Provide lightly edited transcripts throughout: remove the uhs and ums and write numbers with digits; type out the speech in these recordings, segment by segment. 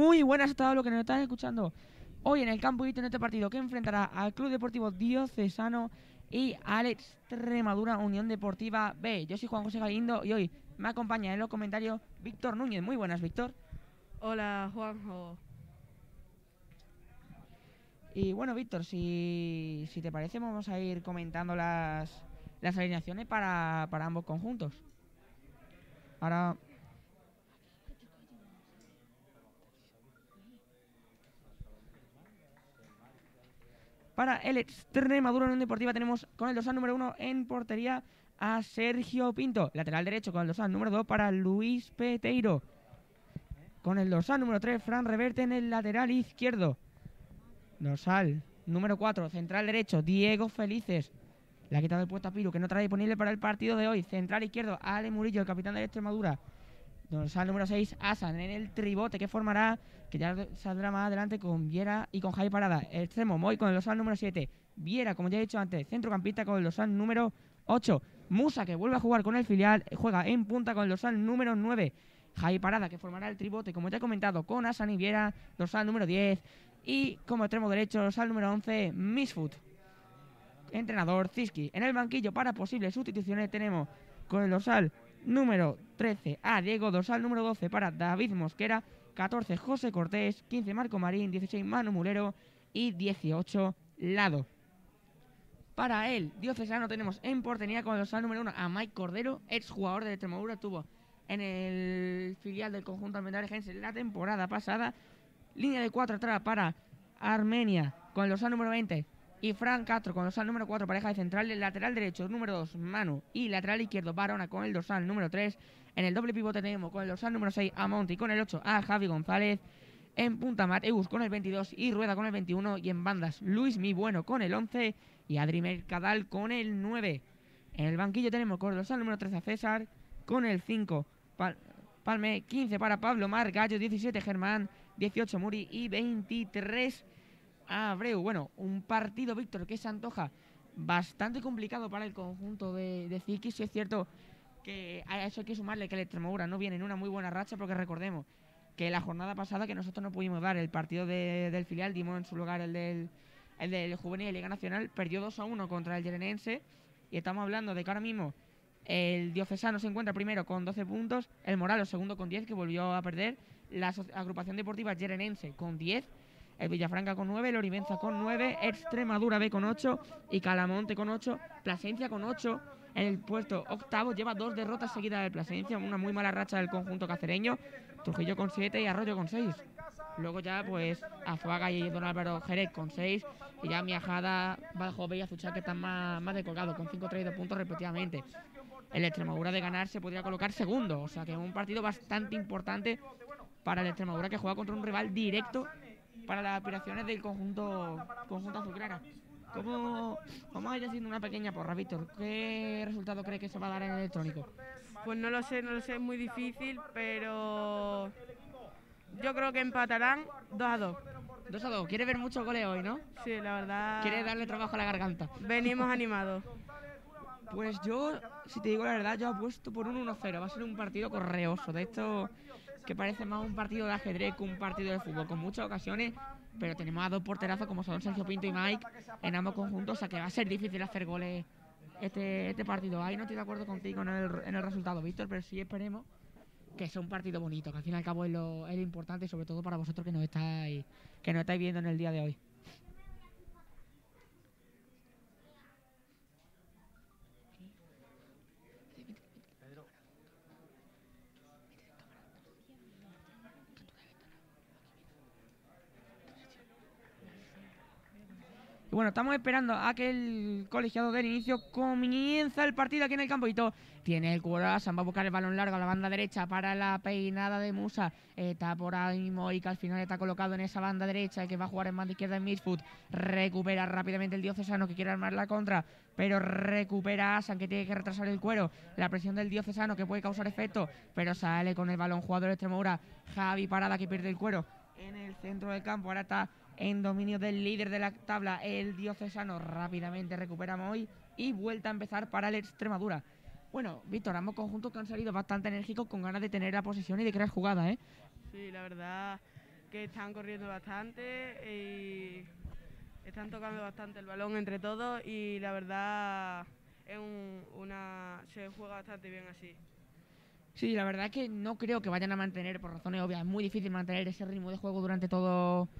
Muy buenas a todos los que nos están escuchando. Hoy en el campo en este partido que enfrentará al Club Deportivo Diocesano y al Extremadura Unión Deportiva B. Yo soy Juan José Galindo y hoy me acompaña en los comentarios Víctor Núñez. Muy buenas, Víctor. Hola, Juanjo. Y bueno, Víctor, si te parece vamos a ir comentando las alineaciones para ambos conjuntos. Ahora... Para el Extremadura Unión Deportiva tenemos con el dorsal número 1 en portería a Sergio Pinto. Lateral derecho con el dorsal número 2 para Luis Peteiro. Con el dorsal número 3, Fran Reverte en el lateral izquierdo. Dorsal número 4, central derecho, Diego Felices. Le ha quitado el puesto a Piru, que no trae disponible para el partido de hoy. Central izquierdo, Ale Murillo, el capitán de Extremadura. Dorsal número 6, Asan en el tribote que formará, que ya saldrá más adelante con Viera y con Javi Parada. Extremo, Moy con el dorsal número 7. Viera, como ya he dicho antes, centrocampista con el dorsal número 8. Musa, que vuelve a jugar con el filial, juega en punta con el dorsal número 9. Javi Parada, que formará el tribote, como ya he comentado, con Asan y Viera, dorsal número 10. Y como extremo derecho, dorsal número 11, Misfoot. Entrenador Ziski. En el banquillo para posibles sustituciones tenemos con el dorsal número 13 a Diego, dorsal número 12 para David Mosquera, 14 José Cortés, 15 Marco Marín, 16 Manu Mulero y 18 Lado. Para el Diocesano tenemos en portería con el dorsal número 1 a Mike Cordero, exjugador de Extremadura, estuvo en el filial del conjunto almendarejense la temporada pasada. Línea de 4 atrás para Armenia con el dorsal número 20 y Fran Castro con el dorsal número 4, pareja de centrales. Lateral derecho número 2, Manu, y lateral izquierdo, Barona con el dorsal número 3. En el doble pivote tenemos con el dorsal número 6 a Monti, con el 8 a Javi González. En punta Mateus con el 22 y Rueda con el 21. Y en bandas Luis Mi Bueno con el 11 y Adri Mercadal con el 9. En el banquillo tenemos con el dorsal número 13 a César, con el 5 Palme, 15 para Pablo Mar, Gallo, 17 Germán, 18 Muri y 23 Abreu. Bueno, un partido, Víctor, que se antoja bastante complicado para el conjunto de Ziki. Si es cierto que a eso hay que sumarle que el Extremadura no viene en una muy buena racha, porque recordemos que la jornada pasada que nosotros no pudimos dar el partido del filial, dimos en su lugar el del Juvenil de Liga Nacional, perdió 2-1 contra el Yerenense, y estamos hablando de que ahora mismo el Diocesano se encuentra primero con 12 puntos, el Moralos segundo con 10, que volvió a perder, la agrupación deportiva Yerenense con 10, el Villafranca con 9, el Oribenza con 9, Extremadura B con 8 y Calamonte con 8, Plasencia con 8. En el puesto octavo lleva 2 derrotas seguidas del Plasencia, una muy mala racha del conjunto cacereño. Trujillo con 7 y Arroyo con 6. Luego ya pues Azuaga y Don Álvaro Jerez con 6 y ya Miajada, Badajoz y Azuchá, que están más descolgados con 5 traídos puntos respectivamente. El Extremadura de ganar se podría colocar segundo, o sea que es un partido bastante importante para el Extremadura, que juega contra un rival directo para las aspiraciones del conjunto azulgrana. Vamos a ir haciendo una pequeña porra, Víctor. ¿Qué resultado crees que se va a dar en el electrónico? Pues no lo sé, es muy difícil, pero yo creo que empatarán 2-2. 2-2. ¿Quieres ver mucho goleo hoy, no? Sí, la verdad. ¿Quieres darle trabajo a la garganta? Venimos animados. Pues yo, si te digo la verdad, yo apuesto por un 1-0. Va a ser un partido correoso. De esto que parece más un partido de ajedrez que un partido de fútbol, con muchas ocasiones, pero tenemos a dos porterazos como son Sergio Pinto y Mike en ambos conjuntos, o sea que va a ser difícil hacer goles este partido. Ahí no estoy de acuerdo contigo en el resultado, Víctor, pero sí esperemos que sea un partido bonito, que al fin y al cabo es lo importante, sobre todo para vosotros que nos estáis viendo en el día de hoy. Y bueno, estamos esperando a que el colegiado del inicio. Comienza el partido aquí en el campo y todo. Tiene el Curazán, va a buscar el balón largo a la banda derecha para la peinada de Musa. Está por ahí mismo y que al final está colocado en esa banda derecha y que va a jugar en banda izquierda en Misfoot. Recupera rápidamente el Diocesano, que quiere armar la contra, pero recupera Asan, que tiene que retrasar el cuero. La presión del Diocesano, que puede causar efecto, pero sale con el balón jugador de Extremadura. Javi Parada, que pierde el cuero en el centro del campo. Ahora está en dominio del líder de la tabla, el Diocesano. Rápidamente recuperamos hoy y vuelta a empezar para el Extremadura. Bueno, Víctor, ambos conjuntos que han salido bastante enérgicos, con ganas de tener la posesión y de crear jugadas, ¿eh? Sí, la verdad. que están corriendo bastante y están tocando bastante el balón entre todos y la verdad se juega bastante bien así. Sí, la verdad es que no creo que vayan a mantener, por razones obvias, es muy difícil mantener ese ritmo de juego durante todo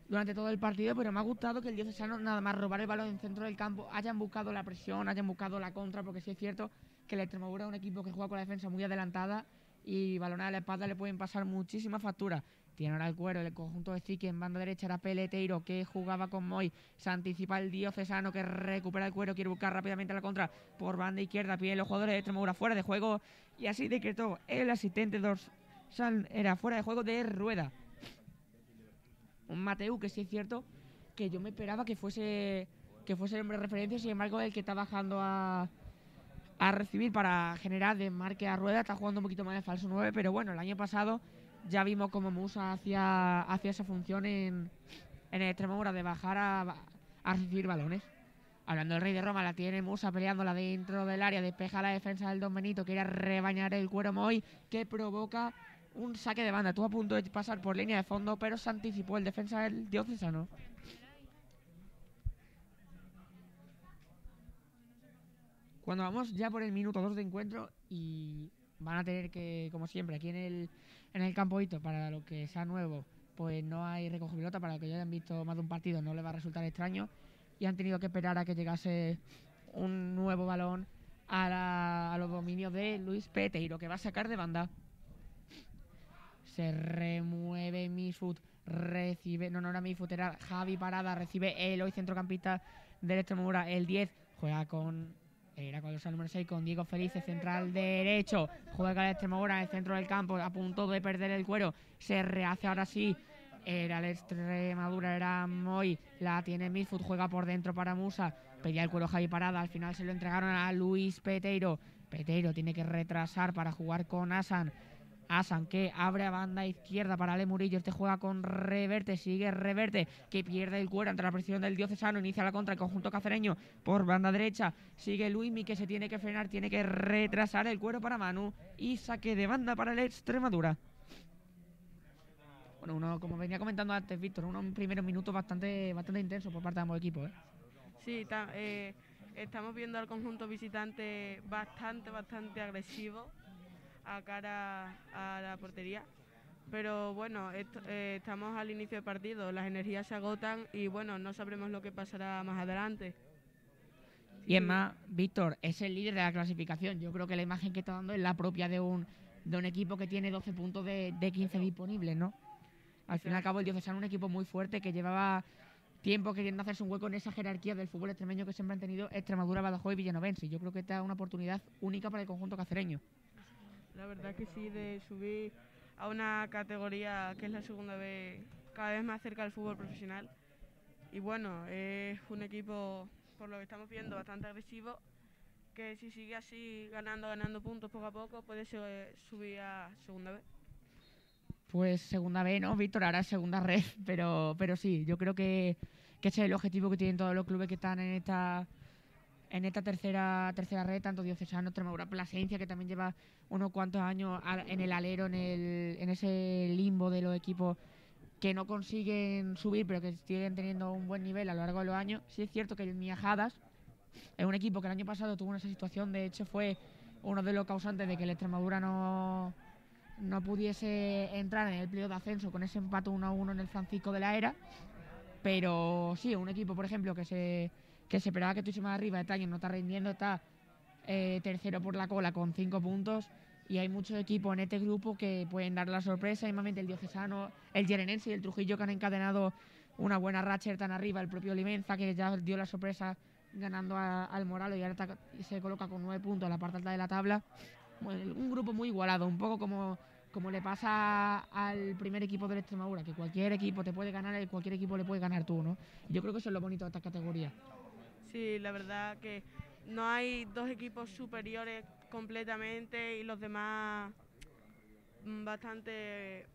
el partido, pero me ha gustado que el Diocesano, nada más robar el balón en el centro del campo, hayan buscado la presión, hayan buscado la contra, porque sí es cierto que el Extremadura es un equipo que juega con la defensa muy adelantada y balones a la espalda le pueden pasar muchísimas facturas. Tiene ahora el cuero, el conjunto de Zique en banda derecha era Peleteiro, que jugaba con Moy, se anticipa el Diocesano que recupera el cuero, quiere buscar rápidamente la contra por banda izquierda, piden los jugadores de Extremadura fuera de juego y así decretó el asistente dorsal, era fuera de juego de Rueda. Un Mateu que sí es cierto que yo me esperaba que fuese el hombre de referencia, sin embargo el que está bajando a recibir para generar desmarque a Rueda, está jugando un poquito más de falso 9, pero bueno, el año pasado ya vimos cómo Musa hacía esa función en el Extremadura de bajar a recibir balones. Hablando del Rey de Roma, la tiene Musa peleándola dentro del área, despeja la defensa del Don Benito, quiere rebañar el cuero Moy, que provoca un saque de banda. Estuvo a punto de pasar por línea de fondo, pero se anticipó el defensa del Diocesano. Cuando vamos ya por el minuto 2 de encuentro y van a tener que, como siempre, aquí en el campo Hito, para lo que sea nuevo, pues no hay recoge pelota, para lo que ya hayan visto más de un partido no les va a resultar extraño, y han tenido que esperar a que llegase un nuevo balón a los dominios de Luis Peteiro, que va a sacar de banda. Se remueve Misfut, recibe, no era Misfut, era Javi Parada, recibe Eloy, centrocampista del Extremadura, el 10, juega con el número 6, con Diego Felice, central derecho, juega el Extremadura en el centro del campo, a punto de perder el cuero, se rehace ahora sí, era el Extremadura, era Moy, la tiene Misfut, juega por dentro para Musa, pedía el cuero Javi Parada, al final se lo entregaron a Luis Peteiro, Peteiro tiene que retrasar para jugar con Asan, que abre a banda izquierda para Ale Murillo, este juega con Reverte, sigue Reverte, que pierde el cuero ante la presión del Diocesano, inicia la contra el conjunto cacereño por banda derecha, sigue Luismi que se tiene que frenar, tiene que retrasar el cuero para Manu y saque de banda para el Extremadura. Bueno, como venía comentando antes Víctor, unos primeros minutos bastante intensos por parte de ambos equipos, ¿eh? Sí, estamos viendo al conjunto visitante bastante agresivo a cara a la portería, pero bueno, estamos al inicio del partido, las energías se agotan y bueno, no sabremos lo que pasará más adelante. Y es más, Víctor es el líder de la clasificación. Yo creo que la imagen que está dando es la propia de un equipo que tiene 12 puntos de 15 disponibles, ¿no? Al fin y al cabo el Diocesano es un equipo muy fuerte que llevaba tiempo queriendo hacerse un hueco en esa jerarquía del fútbol extremeño que siempre han tenido Extremadura, Badajoz y Villanovense. Yo creo que esta es una oportunidad única para el conjunto cacereño. La verdad que sí, de subir a una categoría que es la segunda vez, cada vez más cerca del fútbol profesional. Y bueno, es un equipo, por lo que estamos viendo, bastante agresivo, que si sigue así ganando puntos poco a poco, puede subir a segunda vez. Pues segunda vez, ¿no, Víctor? Ahora es segunda red, pero sí, yo creo que ese es el objetivo que tienen todos los clubes que están en esta tercera red, tanto Diocesano, Extremadura, Plasencia, que también lleva unos cuantos años en el alero, en ese limbo de los equipos que no consiguen subir, pero que siguen teniendo un buen nivel a lo largo de los años. Sí es cierto que el Miajadas es un equipo que el año pasado tuvo esa situación, de hecho fue uno de los causantes de que el Extremadura no pudiese entrar en el playoff de ascenso con ese empate 1-1 en el Francisco de la Era, pero sí, un equipo, por ejemplo, que se esperaba que estuviese más arriba, este año no está rindiendo, está tercero por la cola con 5 puntos, y hay muchos equipos en este grupo que pueden dar la sorpresa, mismamente el Diocesano, el Yerenense y el Trujillo, que han encadenado una buena racha tan arriba, el propio Olivenza, que ya dio la sorpresa ganando al Moralo y ahora se coloca con 9 puntos en la parte alta de la tabla. Bueno, un grupo muy igualado, un poco como le pasa al primer equipo del Extremadura, que cualquier equipo te puede ganar y cualquier equipo le puede ganar tú, ¿no? Yo creo que eso es lo bonito de esta categoría. Sí, la verdad que no hay dos equipos superiores completamente y los demás bastante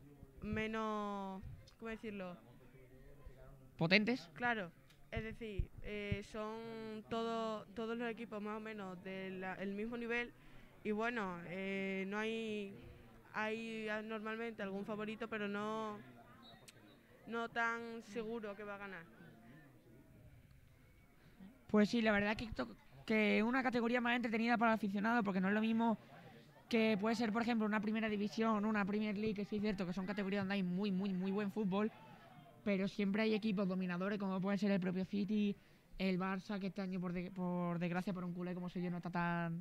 menos, ¿cómo decirlo? ¿Potentes? Claro, es decir, son todos los equipos más o menos del mismo nivel y bueno, no hay normalmente algún favorito, pero no no tan seguro que va a ganar. Pues sí, la verdad que una categoría más entretenida para el aficionado, porque no es lo mismo que puede ser, por ejemplo, una primera división, una Premier League, que sí es cierto que son categorías donde hay muy, muy, muy buen fútbol, pero siempre hay equipos dominadores como puede ser el propio City, el Barça, que este año por desgracia por un culé como soy yo no está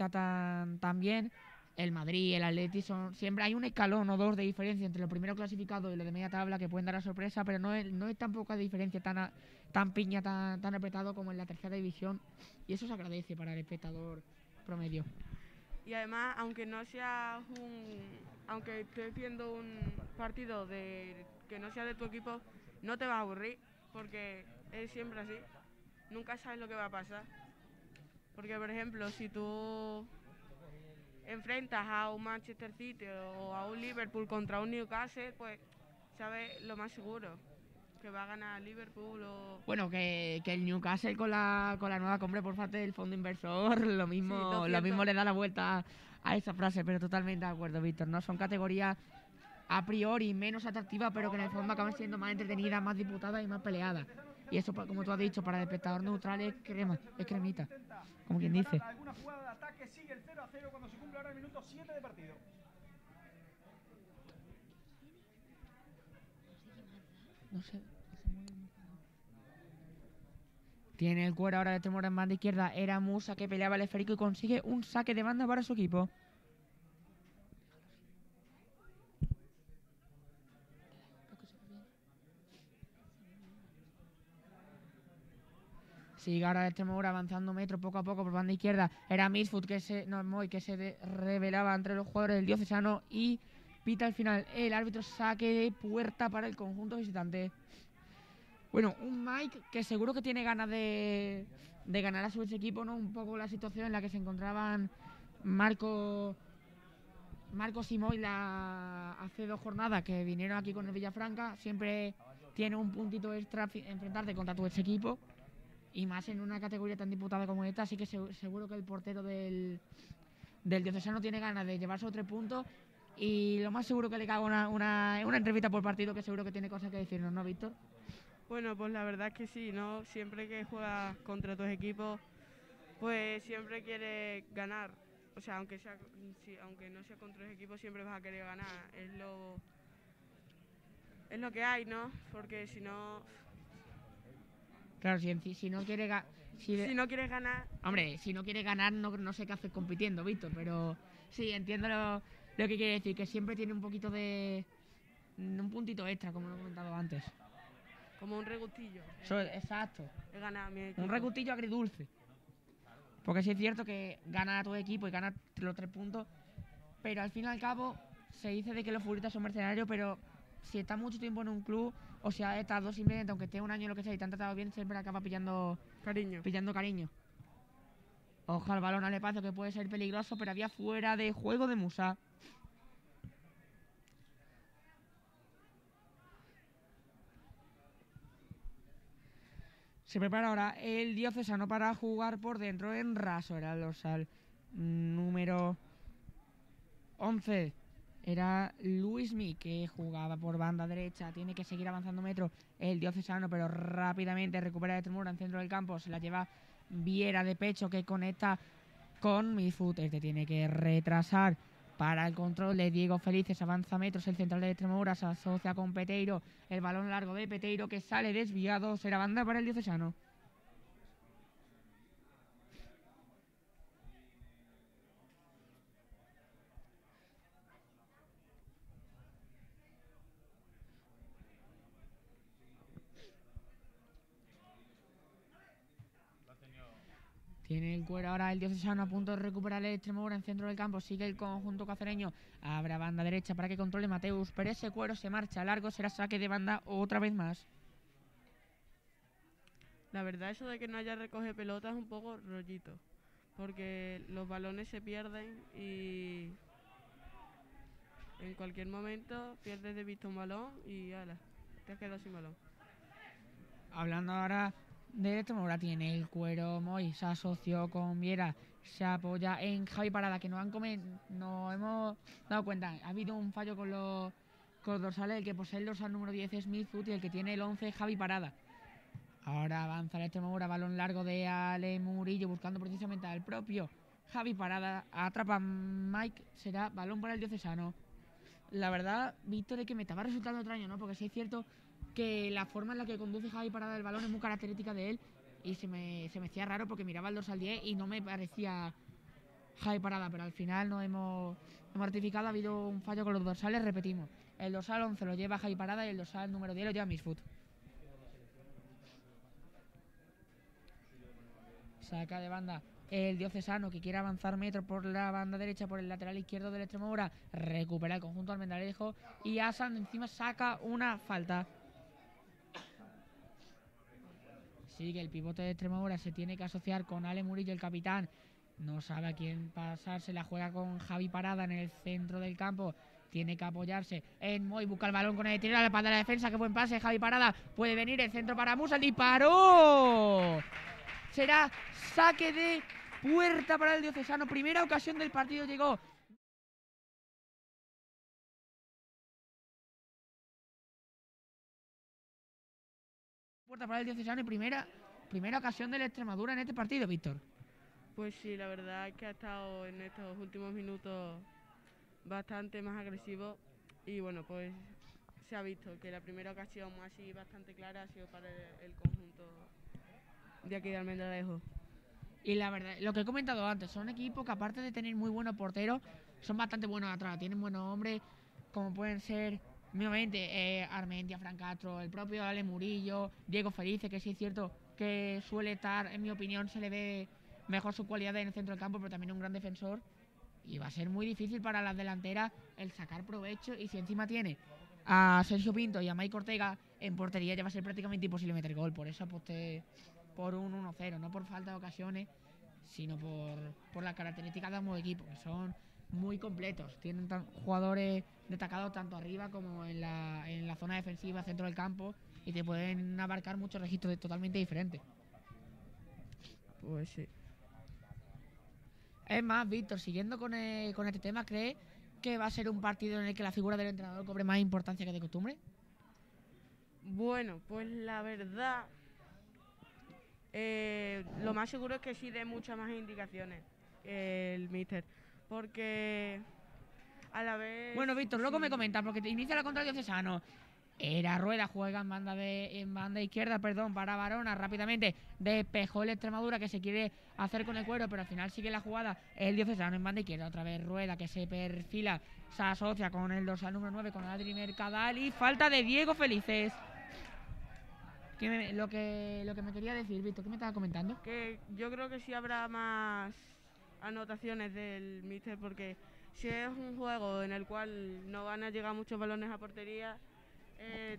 tan bien. El Madrid, el Atleti, siempre hay un escalón o dos de diferencia entre los primeros clasificados y los de media tabla que pueden dar la sorpresa, pero no es tan poca diferencia, tan piña, tan apretado como en la tercera división, y eso se agradece para el espectador promedio. Y además, aunque estés viendo un partido que no sea de tu equipo, no te vas a aburrir, porque es siempre así. Nunca sabes lo que va a pasar. Porque, por ejemplo, si tú enfrentas a un Manchester City o a un Liverpool contra un Newcastle, pues sabes lo más seguro, que va a ganar Liverpool o... Bueno, que el Newcastle con la nueva compra por parte del fondo inversor, lo mismo le da la vuelta a esa frase, pero totalmente de acuerdo, Víctor. No son categorías a priori menos atractivas, pero que en el fondo acaban siendo más entretenidas, más disputadas y más peleadas. Y eso, como tú has dicho, para el espectador neutral es cremita, como quien dice. Alguna jugada de ataque sigue el 0-0 cuando se cumple ahora el minuto 7 de partido. No sé. Tiene el cuero ahora de Tremor en banda izquierda. Era Musa que peleaba el esférico y consigue un saque de banda para su equipo. Sigue ahora el Tremor avanzando metro poco a poco por banda izquierda. Era Misfoot que se revelaba entre los jugadores del Diocesano y pita al final el árbitro, saque de puerta para el conjunto visitante. Bueno, un Mike que seguro que tiene ganas de ganar a su equipo, ¿no? Un poco la situación en la que se encontraban Marco Simoy hace 2 jornadas que vinieron aquí con el Villafranca. Siempre tiene un puntito extra enfrentarte contra tu ex equipo, y más en una categoría tan disputada como esta, así que seguro que el portero del Diocesano tiene ganas de llevarse 3 puntos, y lo más seguro que le caga una entrevista por partido, que seguro que tiene cosas que decirnos, ¿no, Víctor? Bueno, pues la verdad es que sí, ¿no? Siempre que juegas contra tus equipos, pues siempre quieres ganar. O sea, aunque no sea contra los equipos, siempre vas a querer ganar. Es lo que hay, ¿no? Porque si no... Claro, si no quiere si no quieres ganar... Hombre, si no quieres ganar, no sé qué haces compitiendo, Víctor, pero sí, entiendo lo que quiere decir, que siempre tiene un poquito de... un puntito extra, como lo he comentado antes. Como un regustillo. Exacto. He ganado a mi equipo. Un regustillo agridulce. Porque sí es cierto que gana a tu equipo y gana los 3 puntos, pero al fin y al cabo se dice de que los futbolistas son mercenarios, pero si estás mucho tiempo en un club, o sea, estás dos simplemente, aunque estés un año lo que sea y te han tratado bien, siempre acaba pillando cariño. Ojo al balón al espacio, que puede ser peligroso, pero había fuera de juego de Musa. Se prepara ahora el Diocesano para jugar por dentro en raso. Era el dorsal número 11. Era Luismi, que jugaba por banda derecha. Tiene que seguir avanzando metro el Diocesano, pero rápidamente recupera de Tremura en centro del campo. Se la lleva Viera de pecho, que conecta con Misfoot. Este tiene que retrasar para el control de Diego Felices. Avanza metros el central de Extremadura. Se asocia con Peteiro. El balón largo de Peteiro, que sale desviado. Será banda para el Diocesano. Tiene el cuero ahora el Diocesano a punto de recuperar el Extremadura en centro del campo. Sigue el conjunto cacereño. Abre banda derecha para que controle Mateus. Pero ese cuero se marcha largo. Será saque de banda otra vez más. La verdad, eso de que no haya recoge pelota es un poco rollito. Porque los balones se pierden y en cualquier momento pierdes de vista un balón y ala, te has quedado sin balón. Hablando ahora de Extremadura, tiene el cuero Moy, se asoció con Viera, se apoya en Javi Parada, que nos hemos dado cuenta. Ha habido un fallo con con los dorsales. El que posee el dorsal número 10 es Smithwood y el que tiene el 11 es Javi Parada. Ahora avanza el Extremadura, balón largo de Ale Murillo buscando precisamente al propio Javi Parada. Atrapa Mike, será balón para el diocesano. La verdad, Víctor, es que me estaba resultando extraño, ¿no? Porque sí es cierto que la forma en la que conduce Javi Parada el balón es muy característica de él y se me hacía raro porque miraba el dorsal 10 y no me parecía Javi Parada, pero al final no hemos ratificado, ha habido un fallo con los dorsales, repetimos. El dorsal 11 lo lleva Javi Parada y el dorsal número 10 lo lleva Misfoot. Saca de banda el diocesano que quiere avanzar metros por la banda derecha, por el lateral izquierdo del Extremadura. Recupera el conjunto almendalejo y Asan encima saca una falta. Sigue el pivote de Extremadura, se tiene que asociar con Ale Murillo, el capitán. No sabe a quién pasarse, la juega con Javi Parada en el centro del campo. Tiene que apoyarse en Moy, busca el balón con el tiro a la espalda de la defensa. Qué buen pase, Javi Parada. Puede venir el centro para Musa, el disparo. Será saque de puerta para el diocesano. Primera ocasión del partido llegó. Puerta para el diocesano y primera ocasión del Extremadura en este partido, Víctor. Pues sí, la verdad es que ha estado en estos últimos minutos bastante más agresivo y bueno, pues se ha visto que la primera ocasión así bastante clara ha sido para el conjunto de aquí de Almendralejo. Y la verdad, lo que he comentado antes, son equipos que aparte de tener muy buenos porteros, son bastante buenos atrás, tienen buenos hombres, como pueden ser, mismamente, Armentia, Fran Castro, el propio Ale Murillo, Diego Felice, que sí es cierto que suele estar, en mi opinión, se le ve mejor su cualidad en el centro del campo, pero también un gran defensor. Y va a ser muy difícil para las delanteras el sacar provecho, y si encima tiene a Sergio Pinto y a Mike Ortega en portería, ya va a ser prácticamente imposible meter gol. Por eso aposté por un 1-0, no por falta de ocasiones, sino por las características de ambos equipos, que son muy completos. Tienen jugadores destacados tanto arriba como en la zona defensiva, centro del campo, y te pueden abarcar muchos registros totalmente diferentes. Pues sí. Es más, Víctor, siguiendo con este tema, ¿cree que va a ser un partido en el que la figura del entrenador cobre más importancia que de costumbre? Bueno, pues la verdad, lo más seguro es que sí dé muchas más indicaciones el míster, porque a la vez... Bueno, Víctor, luego sí. me comentas, porque te inicia la contra el diocesano. Era Rueda, juega en banda izquierda, para Barona, rápidamente despejó el Extremadura que se quiere hacer con el cuero, pero al final sigue la jugada el diocesano en banda izquierda, otra vez Rueda que se perfila, se asocia con el dorsal número 9, con Adri Mercadal, y falta de Diego Felices. Lo que me quería decir, Víctor, ¿qué me estaba comentando? Que yo creo que sí habrá más anotaciones del míster, porque si es un juego en el cual no van a llegar muchos balones a portería,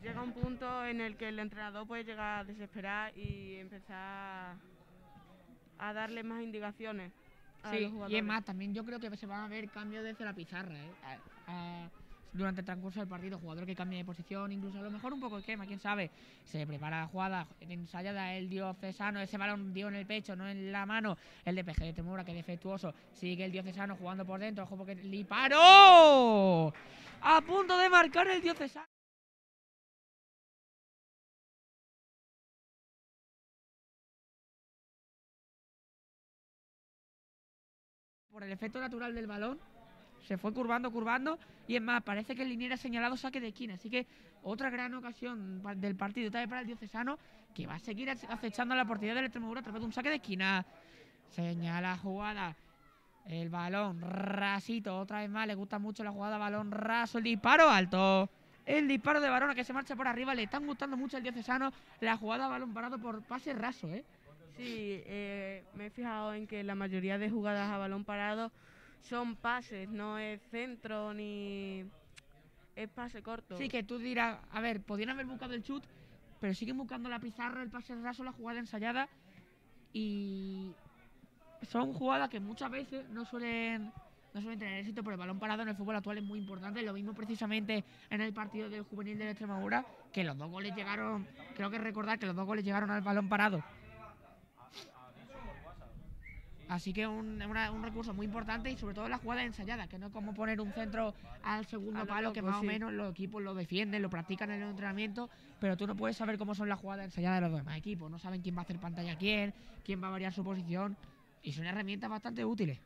llega un punto en el que el entrenador puede llegar a desesperar y empezar a darle más indicaciones a los jugadores. Y es más, también yo creo que se van a ver cambios desde la pizarra, durante el transcurso del partido, jugador que cambie de posición, incluso a lo mejor un poco de esquema, quién sabe. Se prepara la jugada, ensayada el diocesano, ese balón dio en el pecho, no en la mano, el de PG de Temura, que es defectuoso, sigue el diocesano jugando por dentro, ojo porque el disparo, a punto de marcar el diocesano. Por el efecto natural del balón, se fue curvando, y es más, parece que el liniero ha señalado saque de esquina, así que otra gran ocasión del partido, esta vez para el diocesano, que va a seguir acechando la portería del Extremadura a través de un saque de esquina. Señala jugada, el balón rasito, otra vez más, le gusta mucho la jugada, balón raso, el disparo alto. El disparo de Barona que se marcha por arriba, le están gustando mucho al diocesano, la jugada balón parado por pase raso, Sí, me he fijado en que la mayoría de jugadas a balón parado son pases, no es centro ni es pase corto. Sí, que tú dirás, a ver, podrían haber buscado el chut, pero siguen buscando la pizarra, el pase raso, la jugada ensayada, y son jugadas que muchas veces no suelen tener éxito, pero el balón parado en el fútbol actual es muy importante. Lo mismo precisamente en el partido del juvenil de Extremadura, que los dos goles llegaron, creo que recordar que los dos goles llegaron al balón parado. Así que un recurso muy importante y sobre todo la jugada ensayada, que no es como poner un centro al segundo palo, que más o menos los equipos lo defienden, lo practican en el entrenamiento, pero tú no puedes saber cómo son las jugadas ensayadas de los demás equipos, no saben quién va a hacer pantalla a quién va a variar su posición, y son herramientas bastante útiles.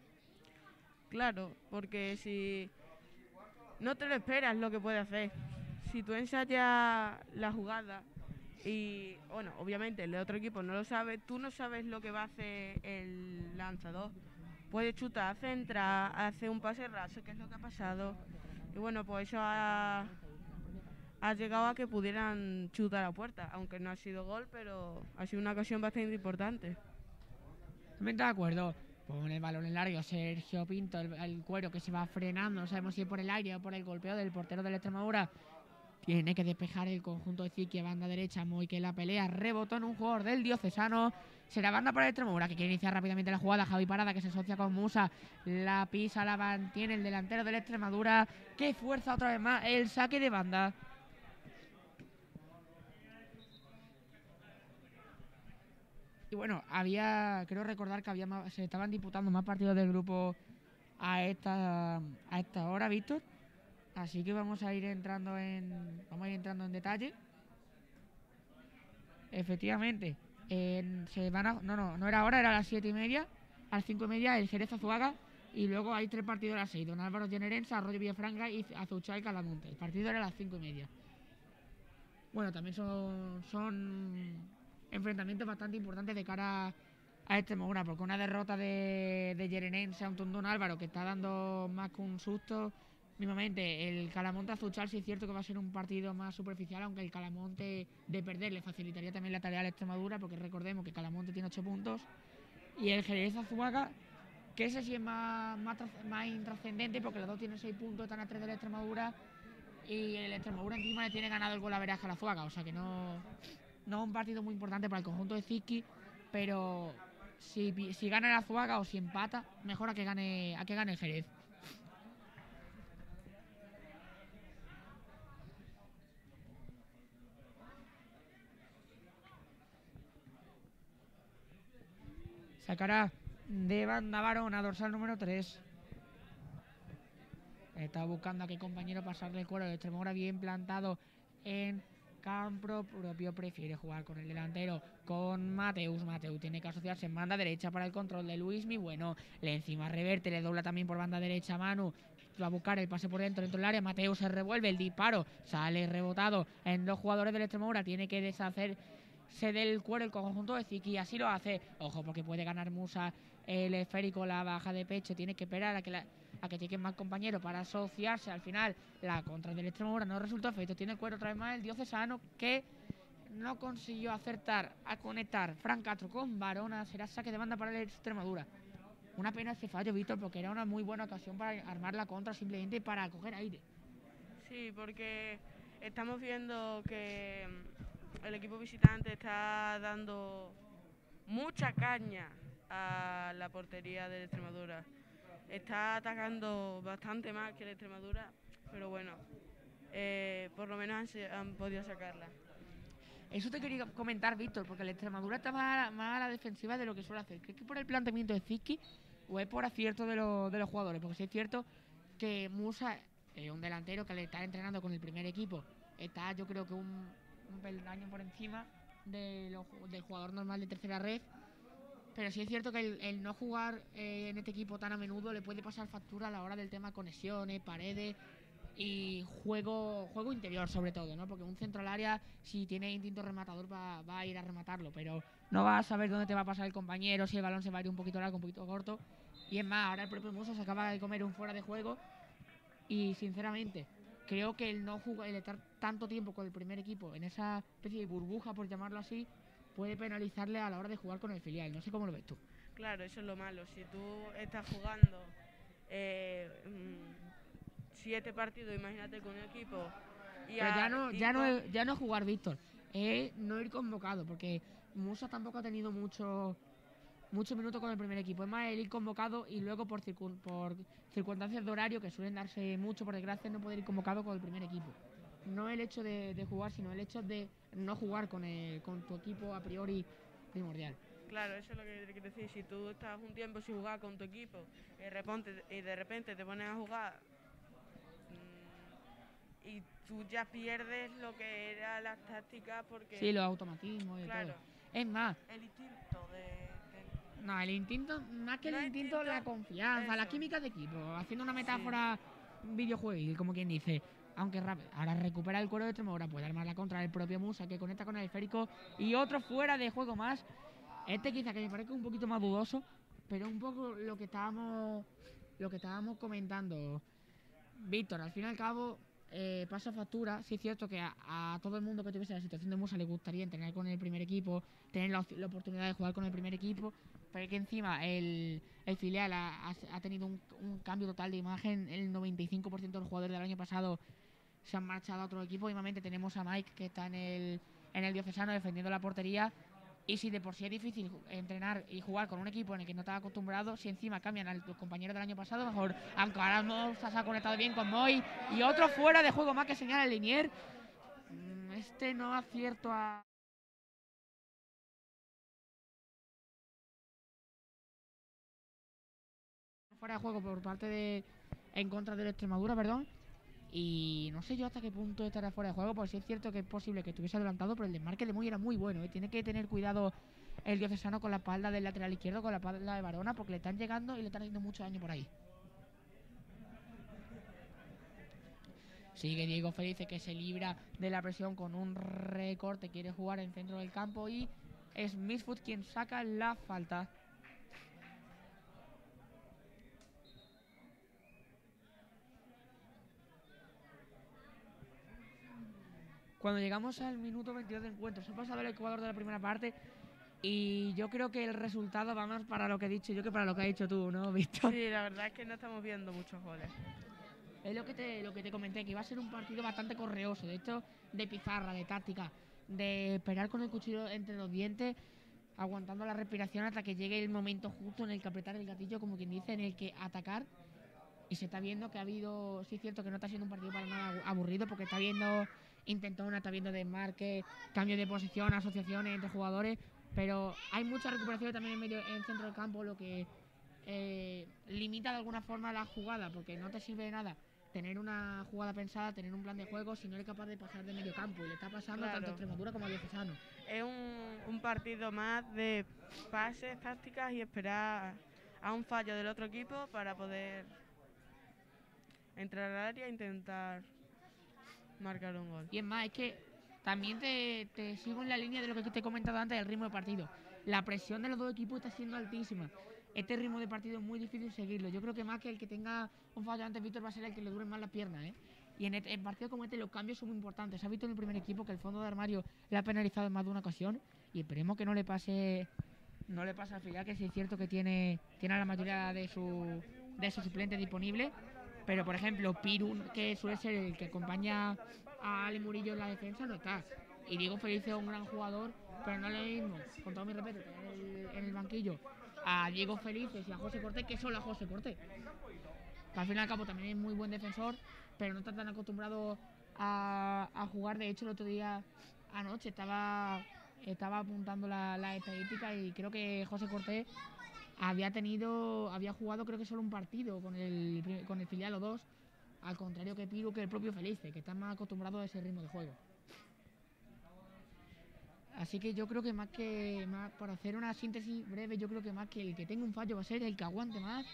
Claro, porque si no te lo esperas lo que puede hacer, si tú ensayas la jugada y, bueno, obviamente el de otro equipo no lo sabe, tú no sabes lo que va a hacer el lanzador. Puede chutar, centrar, hacer un pase raso, que es lo que ha pasado. Y bueno, pues eso ha llegado a que pudieran chutar a puerta, aunque no ha sido gol, pero ha sido una ocasión bastante importante. Totalmente de acuerdo. Pone el balón en largo, Sergio Pinto, el cuero que se va frenando, no sabemos si es por el aire o por el golpeo del portero de la Extremadura. Tiene que despejar el conjunto de Ziki a banda derecha. Muy que la pelea rebotó en un jugador del Diocesano. Será banda para el Extremadura, que quiere iniciar rápidamente la jugada. Javi Parada, que se asocia con Musa. La pisa, la mantiene el delantero del Extremadura, que fuerza otra vez más el saque de banda. Y bueno, creo recordar que se estaban disputando más partidos del grupo a esta hora, Víctor. Así que vamos a ir entrando en detalle. Efectivamente, no era ahora, era a las 7:30, a las 5:30 el Jerez Azuaga, y luego hay 3 partidos a las 6, Don Álvaro Generense, Arroyo Villafranca y Azuchal Calamonte. El partido era a las 5:30. Bueno, también son enfrentamientos bastante importantes de cara a Extremadura, porque una derrota de Generense a un Don Álvaro que está dando más que un susto. Mismamente, el Calamonte Azuchal sí es cierto que va a ser un partido más superficial, aunque el Calamonte de perder le facilitaría también la tarea a la Extremadura, porque recordemos que Calamonte tiene 8 puntos. Y el Jerez Azuaga, que ese sí es más intrascendente, porque los dos tienen 6 puntos, están a 3 de la Extremadura, y el Extremadura encima le tiene ganado el golaveraje a la Azuaga, o sea que no es un partido muy importante para el conjunto de Ziki, pero si gana el Azuaga o si empata, mejor a que gane el Jerez. Sacará de banda varón a dorsal número 3. Está buscando a qué compañero pasarle el cuero. El Extremadura bien plantado en campo propio. Prefiere jugar con el delantero, con Mateus. Mateus tiene que asociarse en banda derecha para el control de Luismi. Bueno, le encima reverte, le dobla también por banda derecha a Manu. Va a buscar el pase por dentro del área. Mateus se revuelve, el disparo sale rebotado en 2 jugadores del Extremadura. Tiene que deshacerse del cuero el conjunto de Ziki, así lo hace. Ojo, porque puede ganar Musa el esférico, la baja de pecho. Tiene que esperar a que lleguen más compañeros para asociarse. Al final, la contra del Extremadura no resultó efecto. Tiene el cuero otra vez más el Diocesano, que no consiguió acertar a conectar Fran Castro con Varona. Será saque de banda para el Extremadura. Una pena ese fallo, Víctor, porque era una muy buena ocasión para armar la contra, simplemente para coger aire. Sí, porque estamos viendo que el equipo visitante está dando mucha caña a la portería de Extremadura. Está atacando bastante más que la Extremadura, pero bueno, por lo menos han podido sacarla. Eso te quería comentar, Víctor, porque la Extremadura está más a la defensiva de lo que suele hacer. ¿Crees que por el planteamiento de Ziki o es por acierto de los jugadores? Porque sí es cierto que Musa es un delantero que le está entrenando con el primer equipo. Está, yo creo que un peldaño por encima del jugador normal de tercera red. Pero sí es cierto que el no jugar en este equipo tan a menudo le puede pasar factura a la hora del tema conexiones, paredes y juego interior sobre todo, ¿no? Porque un centro al área, si tiene instinto rematador, va a ir a rematarlo, pero no va a saber dónde te va a pasar el compañero, si el balón se va a ir un poquito largo, un poquito corto. Y es más, ahora el propio Musa se acaba de comer un fuera de juego y sinceramente creo que el estar tanto tiempo con el primer equipo en esa especie de burbuja, por llamarlo así, puede penalizarle a la hora de jugar con el filial. No sé cómo lo ves tú. Claro, eso es lo malo. Si tú estás jugando 7 partidos, imagínate, con un equipo. Pero ya no jugar, Víctor, es no ir convocado, porque Musa tampoco ha tenido muchos minutos con el primer equipo. Es más, el ir convocado y luego por circunstancias de horario que suelen darse mucho, por desgracia, no poder ir convocado con el primer equipo. No el hecho de jugar, sino el hecho de no jugar con tu equipo a priori primordial. Claro, eso es lo que quiero decir. Si tú estás un tiempo sin jugar con tu equipo y de repente te pones a jugar y tú ya pierdes lo que era las tácticas porque... Sí, los automatismos y Claro. todo. Es más, El instinto no, el instinto, más que No el instinto, la instinto, confianza, la eso. química de equipo. Haciendo una metáfora videojueguil, como quien dice. Aunque ahora recupera el cuero de Extremadura, puede armar la contra el propio Musa, que conecta con el esférico. Y otro fuera de juego más. Este quizá que me parezca un poquito más dudoso, pero un poco lo que estábamos comentando. Víctor, al fin y al cabo, pasa factura. Sí es cierto que a todo el mundo que tuviese la situación de Musa le gustaría entrenar con el primer equipo, tener la oportunidad de jugar con el primer equipo, pero que encima el filial ha tenido un cambio total de imagen. El 95% de los jugadores del año pasado se han marchado a otro equipo. Igualmente tenemos a Mike, que está en el Diocesano defendiendo la portería. Y si de por sí es difícil entrenar y jugar con un equipo en el que no estaba acostumbrado, si encima cambian a los compañeros del año pasado, mejor. Aunque ahora no se ha conectado bien con Moy. Y otro fuera de juego más que señala el Linier. Este no acierto a... fuera de juego por parte de... en contra del Extremadura, perdón. Y no sé yo hasta qué punto estará fuera de juego, porque sí es cierto que es posible que estuviese adelantado, pero el desmarque de Moy era muy bueno. Tiene que tener cuidado el Diocesano con la espalda del lateral izquierdo, con la espalda de Barona, porque le están llegando y le están haciendo mucho daño por ahí. Sigue Diego Felice, que se libra de la presión con un recorte, quiere jugar en centro del campo y es Misfoot quien saca la falta. Cuando llegamos al minuto 22 de encuentro, se ha pasado el Ecuador de la primera parte y yo creo que el resultado va más para lo que he dicho yo que para lo que has dicho tú, ¿no, Víctor? Sí, la verdad es que no estamos viendo muchos goles. Es lo que te comenté, que iba a ser un partido bastante correoso, de hecho, de pizarra, de táctica, de esperar con el cuchillo entre los dientes, aguantando la respiración hasta que llegue el momento justo en el que apretar el gatillo, como quien dice, en el que atacar. Y se está viendo que ha habido, sí es cierto que no está siendo un partido para nada aburrido, porque está viendo intentona, está viendo desmarque, cambio de posición, asociaciones entre jugadores, pero hay mucha recuperación también en centro del campo, lo que limita de alguna forma la jugada, porque no te sirve de nada tener una jugada pensada, tener un plan de juego si no eres capaz de pasar de medio campo, y le está pasando tanto a Extremadura como a Diocesano. Es un partido más de pases, tácticas y esperar a un fallo del otro equipo para poder entrar al área e intentar marcar un gol. Y es más, es que también te sigo en la línea de lo que te he comentado antes del ritmo de partido. La presión de los dos equipos está siendo altísima. Este ritmo de partido es muy difícil seguirlo. Yo creo que más que el que tenga un fallo antes, Víctor, va a ser el que le duren más las piernas, ¿eh? Y en partidos como este los cambios son muy importantes. Se ha visto en el primer equipo que el fondo de armario le ha penalizado en más de una ocasión y esperemos que no le pase al filial, que sí es cierto que tiene a la mayoría de sus suplentes disponibles. Pero, por ejemplo, Piru, que suele ser el que acompaña a Ale Murillo en la defensa, no está. Y Diego Felice es un gran jugador, pero no es lo mismo, con todo mi respeto, en el banquillo a Diego Felices y a José Cortés, que solo a José Cortés. Que al fin y al cabo también es muy buen defensor, pero no está tan acostumbrado a jugar. De hecho, el otro día, anoche, estaba apuntando la estadística y creo que José Cortés había jugado creo que solo un partido con el filial o dos, al contrario que Piru, que el propio Felice, que está más acostumbrado a ese ritmo de juego. Así que yo creo que para hacer una síntesis breve, yo creo que más que el que tenga un fallo va a ser el que aguante más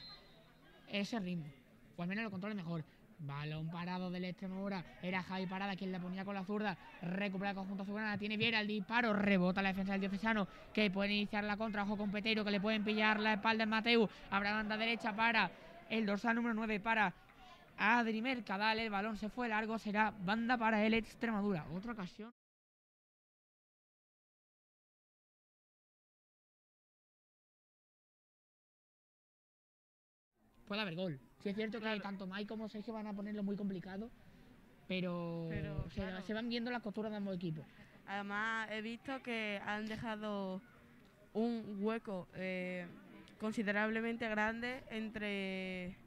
ese ritmo, o al menos lo controle mejor. Balón parado del Extremadura, era Javi Parada quien la ponía con la zurda, recupera el conjunto azulgrana, tiene bien el disparo, rebota la defensa del Diocesano, que puede iniciar la contra, ojo con Peteiro, que le pueden pillar la espalda en Mateu, habrá banda derecha para el dorsal número 9 para Adri Mercadal, el balón se fue largo, será banda para el Extremadura. Otra ocasión. Puede haber gol. Sí es cierto que tanto Mike como Sergio van a ponerlo muy complicado, pero claro, se van viendo las costuras de ambos equipos. Además, he visto que han dejado un hueco considerablemente grande entre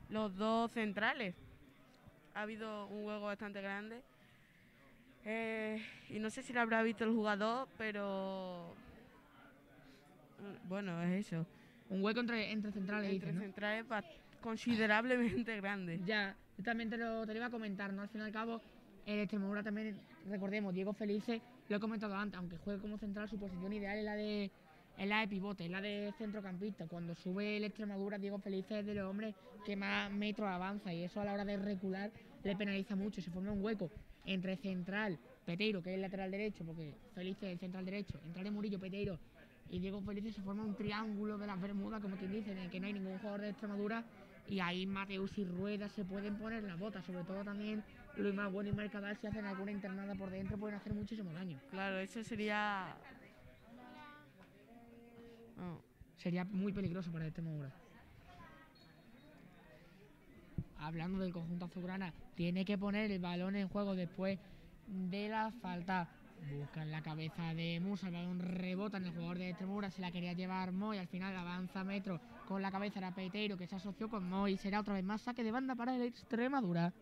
los dos centrales. Ha habido un hueco bastante grande. Y no sé si lo habrá visto el jugador, pero Bueno, es eso. Un hueco entre centrales, Entre dices, ¿no? centrales considerablemente grande. Ya, yo también te lo iba a comentar, ¿no? Al fin y al cabo, el Extremadura también, recordemos, Diego Felice, lo he comentado antes, aunque juegue como central, su posición ideal es la de pivote, es la de centrocampista. Cuando sube el Extremadura, Diego Felice es de los hombres que más metros avanza y eso a la hora de recular le penaliza mucho. Se forma un hueco entre central, Peteiro, que es el lateral derecho, porque Felice es el central derecho, entre Murillo, Peteiro y Diego Felice, se forma un triángulo de las Bermudas, como quien dice, en el que no hay ningún jugador de Extremadura. Y ahí Mateus y Rueda se pueden poner las botas, sobre todo también Luis Más Bueno y Mercadal, si hacen alguna internada por dentro pueden hacer muchísimo daño. Claro, eso sería... Oh. Sería muy peligroso para el Extremadura. Hablando del conjunto azulgrana, tiene que poner el balón en juego después de la falta. Buscan la cabeza de Musa, el balón rebota en el jugador de Extremadura, se la quería llevar Moy, al final avanza Metro con la cabeza, era Peteiro que se asoció con Moy, será otra vez más saque de banda para el Extremadura.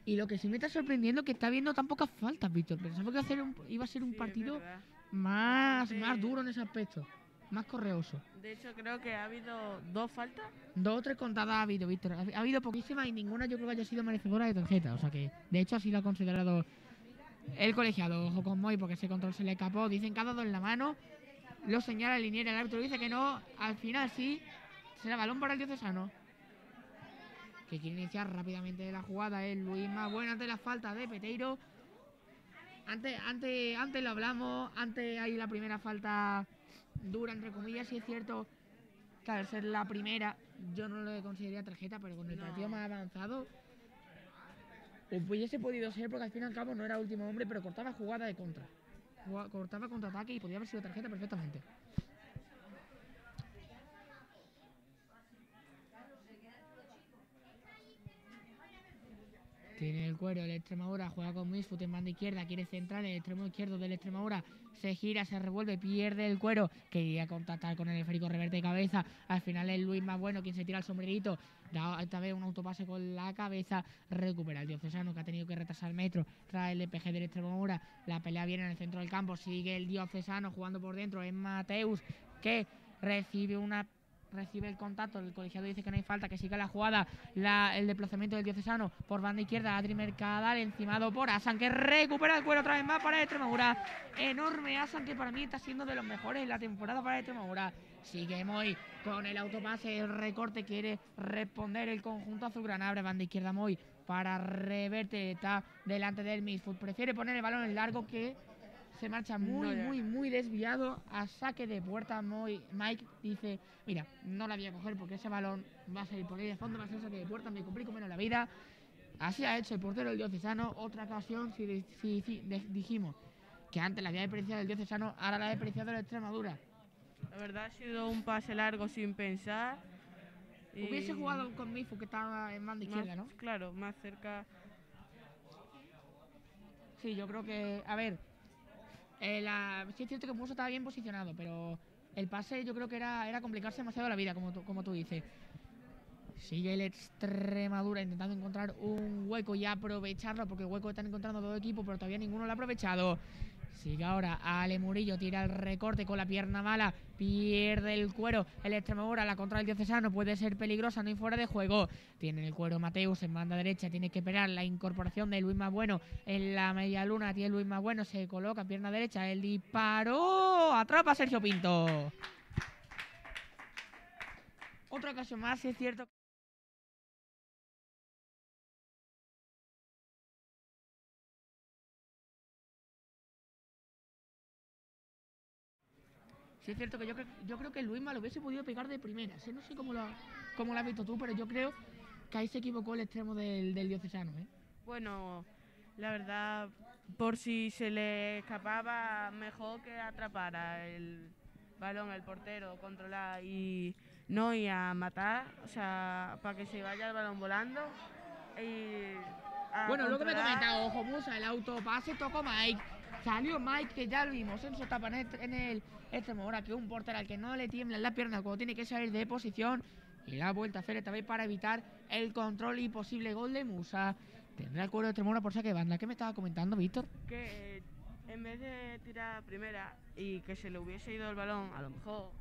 Y lo que sí me está sorprendiendo es que está habiendo tan pocas faltas, Víctor. Pensaba que iba a ser un partido más duro en ese aspecto, más correoso. De hecho, creo que ha habido 2 faltas. 2 o 3 contadas ha habido, Víctor. Ha habido poquísimas y ninguna yo creo que haya sido merecedora de tarjeta. O sea que, de hecho, así lo ha considerado el colegiado. Ojo con Moy porque ese control se le escapó. Dicen que ha dado en la mano. Lo señala el liniero. El árbitro dice que no. Al final sí. Será balón para el diocesano. Que quiere iniciar rápidamente la jugada. Es Luis Más Bueno ante la falta de Peteiro. Antes lo hablamos. Antes hay la primera falta dura, entre comillas, si es cierto que al ser la primera yo no lo consideraría tarjeta, pero con el partido más avanzado hubiese podido ser, porque al fin y al cabo no era último hombre, pero cortaba jugada de contra, cortaba contraataque y podía haber sido tarjeta perfectamente. Tiene el cuero el Extremadura, juega con Misfut en banda izquierda, quiere centrar el extremo izquierdo del Extremadura, se gira, se revuelve, pierde el cuero, quería contactar con el esférico, reverte de cabeza, al final es Luis Más Bueno quien se tira el sombrerito, da esta vez un autopase con la cabeza, recupera el diocesano que ha tenido que retrasar Metro, trae el DPG del Extremadura, la pelea viene en el centro del campo, sigue el diocesano jugando por dentro, es Mateus que recibe el contacto, el colegiado dice que no hay falta, que siga la jugada, el desplazamiento del diocesano por banda izquierda, Adri Mercadal encimado por Asan, que recupera el cuero otra vez más para el Extremadura. Enorme Asan, que para mí está siendo de los mejores en la temporada para el Extremadura. Sigue Moy con el autopase, el recorte, quiere responder el conjunto azulgrana, abre banda izquierda Moy para reverte, está delante del Misfut, prefiere poner el balón en largo, que se marcha muy desviado a saque de puerta. Mike dice, mira, no la voy a coger porque ese balón va a salir por ahí de fondo, va a ser saque de puerta, me complico menos la vida. Así ha hecho el portero del diocesano. Otra ocasión, si dijimos que antes la había despreciado el diocesano, ahora la ha despreciado el Extremadura. La verdad ha sido un pase largo sin pensar. Hubiese jugado con Mifu, que estaba en banda izquierda, ¿no? Claro, más cerca. Sí, yo creo que, a ver, sí es cierto que Musa estaba bien posicionado, pero el pase yo creo que era complicarse demasiado la vida, como tú dices. Sigue el Extremadura intentando encontrar un hueco y aprovecharlo, porque el hueco están encontrando dos equipos, pero todavía ninguno lo ha aprovechado. Sigue ahora Ale Murillo, tira el recorte con la pierna mala, pierde el cuero el Extremadura, la contra del diocesano puede ser peligrosa, no hay fuera de juego. Tiene el cuero Mateus en banda derecha, tiene que esperar la incorporación de Luis Más Bueno en la media luna. Tiene Luis Más Bueno, se coloca pierna derecha, el disparo, atrapa a Sergio Pinto. Otra ocasión más, es cierto. Sí es cierto que yo creo que Luisma lo hubiese podido pegar de primeras. No sé cómo lo has visto tú, pero yo creo que ahí se equivocó el extremo del diocesano. Bueno, la verdad, por si se le escapaba, mejor que atrapara el balón el portero, controlar y a matar, o sea, para que se vaya el balón volando. Bueno, lo que me comenta, ojo Musa, el autopase tocó Mike. Salió Mike, que ya lo vimos en su etapa en el Extremadura, que un portero al que no le tiemblan las piernas cuando tiene que salir de posición, y la ha vuelto a hacer esta vez para evitar el control y posible gol de Musa. Tendrá el cuero de Extremadura por saque de banda. ¿Qué me estaba comentando, Víctor? Que en vez de tirar a primera y que se le hubiese ido el balón, a lo mejor,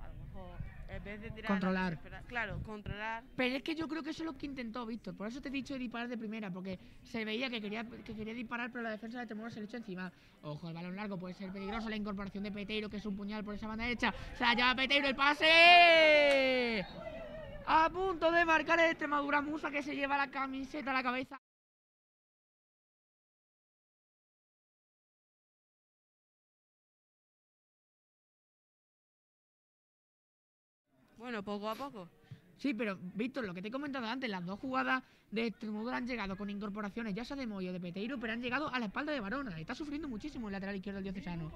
en vez de tirar Controlar. Claro, controlar. Pero es que yo creo que eso es lo que intentó Víctor. Por eso te he dicho de disparar de primera, porque se veía que quería disparar, pero la defensa de Extremadura se le echó encima. Ojo, el balón largo puede ser peligroso. La incorporación de Peteiro, que es un puñal por esa banda derecha. Se la lleva Peteiro, el pase. A punto de marcar el Extremadura. Musa, que se lleva la camiseta a la cabeza. Bueno, poco a poco. Sí, pero Víctor, lo que te he comentado antes, las dos jugadas de Extremadura han llegado con incorporaciones, ya sea de Moyo o de Peteiro, pero han llegado a la espalda de Barona. Está sufriendo muchísimo el lateral izquierdo del diocesano.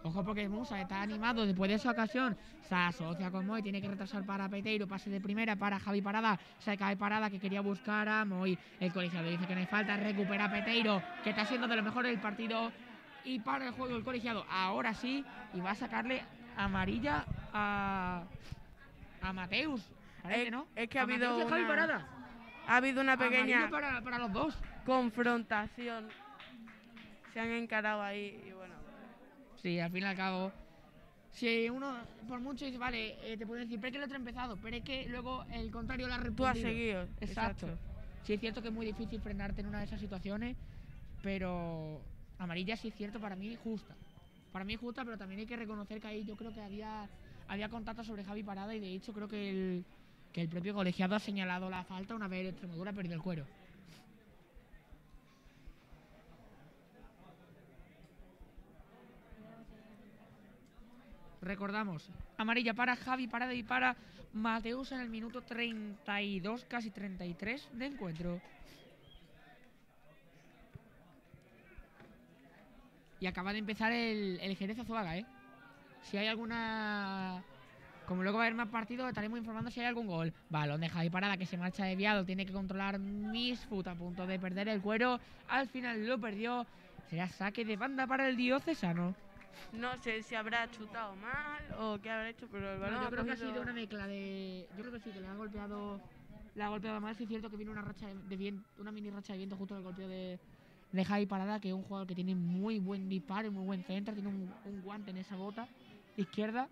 Ojo, porque Musa está animado después de esa ocasión. Se asocia con Moy, tiene que retrasar para Peteiro, pase de primera para Javi Parada. Se cae Parada, que quería buscar a Moy. El colegiado dice que no hay falta, recupera Peteiro, que está siendo de lo mejor del partido. Y para el juego el colegiado, ahora sí, y va a sacarle amarilla a Mateus. Parece, ¿no? Es que ha habido Mateus y a Javi Parada. Ha habido una pequeña para los dos. confrontación. Se han encarado ahí y bueno. Sí, al fin y al cabo, si uno por mucho dice, vale, te puede decir, pero es que el otro ha empezado, pero es que luego el contrario lo ha respondido. Tú has seguido. Exacto. Sí, es cierto que es muy difícil frenarte en una de esas situaciones, pero amarilla sí es cierto, para mí justa. Para mí justa, pero también hay que reconocer que ahí yo creo que había contacto sobre Javi Parada, y de hecho creo que el propio colegiado ha señalado la falta una vez Extremadura ha perdido el cuero. Recordamos, amarilla para Javi Parada y para Mateus en el minuto 32, casi 33 de encuentro. Y acaba de empezar el Jerez Azuaga, ¿eh? Si hay alguna... Como luego va a haber más partidos, estaremos informando si hay algún gol. Balón de Javi Parada, que se marcha desviado, tiene que controlar Misfut, a punto de perder el cuero. Al final lo perdió. Será saque de banda para el diocesano. No sé si habrá chutado mal o qué habrá hecho, pero el balón No, yo creo que ha cogido... sido una mezcla de... Yo creo que sí, que le ha golpeado mal. Sí es cierto que viene una racha de viento, una mini racha de viento justo en el golpeo de Javi Parada, que es un jugador que tiene muy buen disparo, muy buen centro, tiene un guante en esa bota izquierda,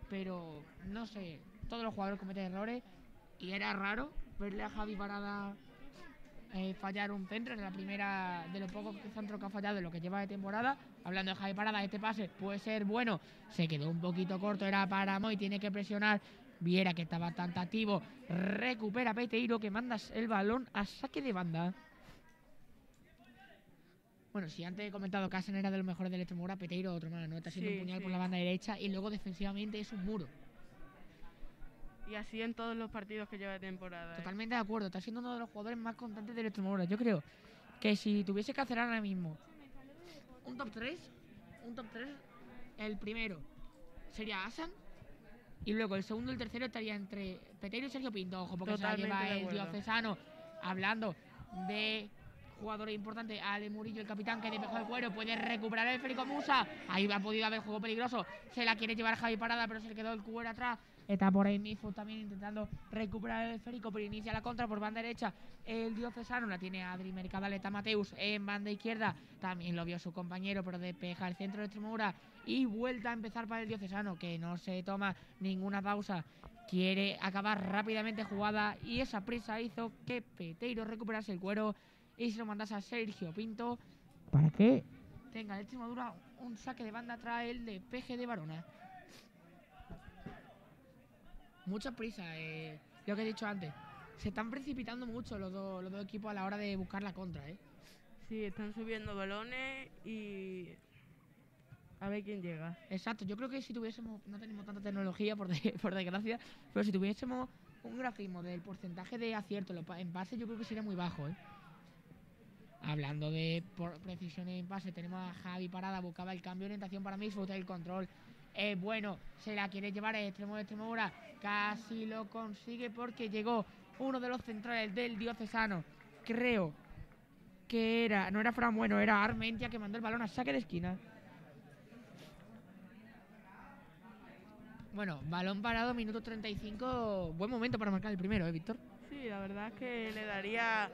pero no sé, todos los jugadores cometen errores y era raro verle a Javi Parada fallar un centro en la primera de los pocos centros que ha fallado en lo que lleva de temporada. Hablando de Javi Parada, este pase puede ser bueno, se quedó un poquito corto, era para Moy, tiene que presionar. Viera que está bastante activo, recupera Peteiro, que mandas el balón a saque de banda. Bueno, si antes he comentado que Asen era de los mejores del Extremadura, Peteiro otro más, ¿no? Está siendo un puñal por la banda derecha y luego defensivamente es un muro. Y así en todos los partidos que lleva de temporada. Totalmente de acuerdo, está siendo uno de los jugadores más constantes del Extremadura. Yo creo que si tuviese que hacer ahora mismo un top 3, el primero sería Asen, y luego el segundo y el tercero estaría entre Peteiro y Sergio Pinto. Ojo, porque Totalmente se la lleva de el acuerdo. diocesano. Hablando de jugadores importantes, Ale Murillo, el capitán, que despejó el cuero, puede recuperar el esférico Musa. Ahí ha podido haber juego peligroso. Se la quiere llevar Javi Parada, pero se le quedó el cuero atrás. Está por ahí Misfo también intentando recuperar el esférico, pero inicia la contra por banda derecha. El diocesano la tiene Adri Mercadal, está Mateus en banda izquierda. También lo vio su compañero, pero despeja el centro de Extremadura. Y vuelta a empezar para el diocesano, que no se toma ninguna pausa. Quiere acabar rápidamente jugada y esa prisa hizo que Peteiro recuperase el cuero y se lo mandase a Sergio Pinto para que tenga el Extremadura un saque de banda tras el de PG de Barona. Mucha prisa, lo que he dicho antes. Se están precipitando mucho los dos equipos a la hora de buscar la contra, Sí, están subiendo balones y a ver quién llega. Exacto, yo creo que si tuviésemos, no tenemos tanta tecnología por desgracia, pero si tuviésemos un grafismo del porcentaje de acierto en pase, yo creo que sería muy bajo, Hablando de precisión en pase, tenemos a Javi Parada, buscaba el cambio de orientación para Misfut, el control es bueno, se la quiere llevar el extremo de Extremadura, casi lo consigue porque llegó uno de los centrales del diocesano, creo que no era Fran Bueno, era Armentia, que mandó el balón a saque de esquina. Bueno, balón parado, minuto 35, buen momento para marcar el primero, Víctor. Sí, la verdad es que le daría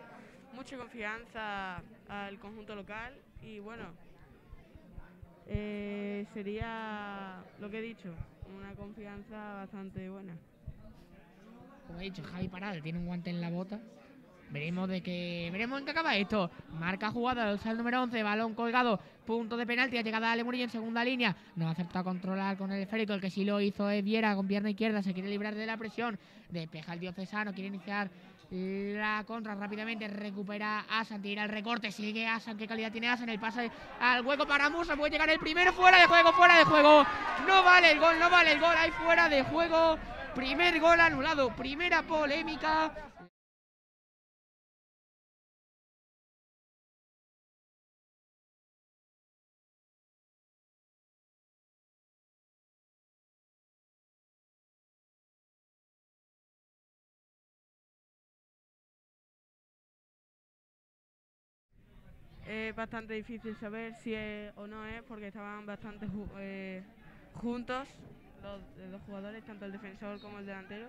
mucha confianza al conjunto local y bueno, sería lo que he dicho, una confianza bastante buena. Como he dicho, Javi Parada tiene un guante en la bota. Veremos en qué acaba esto. Marca jugada del dorsal número 11, balón colgado, punto de penalti, ha llegado Ale Murillo en segunda línea. No ha aceptado controlar con el esférico, el que sí lo hizo es Viera con pierna izquierda, se quiere librar de la presión. Despeja el diocesano, quiere iniciar la contra rápidamente, recupera Asan, tira el recorte, sigue Asan, qué calidad tiene Asan, el pase al hueco para Musa, puede llegar el primero, fuera de juego, no vale el gol, hay fuera de juego, primer gol anulado, primera polémica. Es bastante difícil saber si es o no es, porque estaban bastante juntos los jugadores, tanto el defensor como el delantero.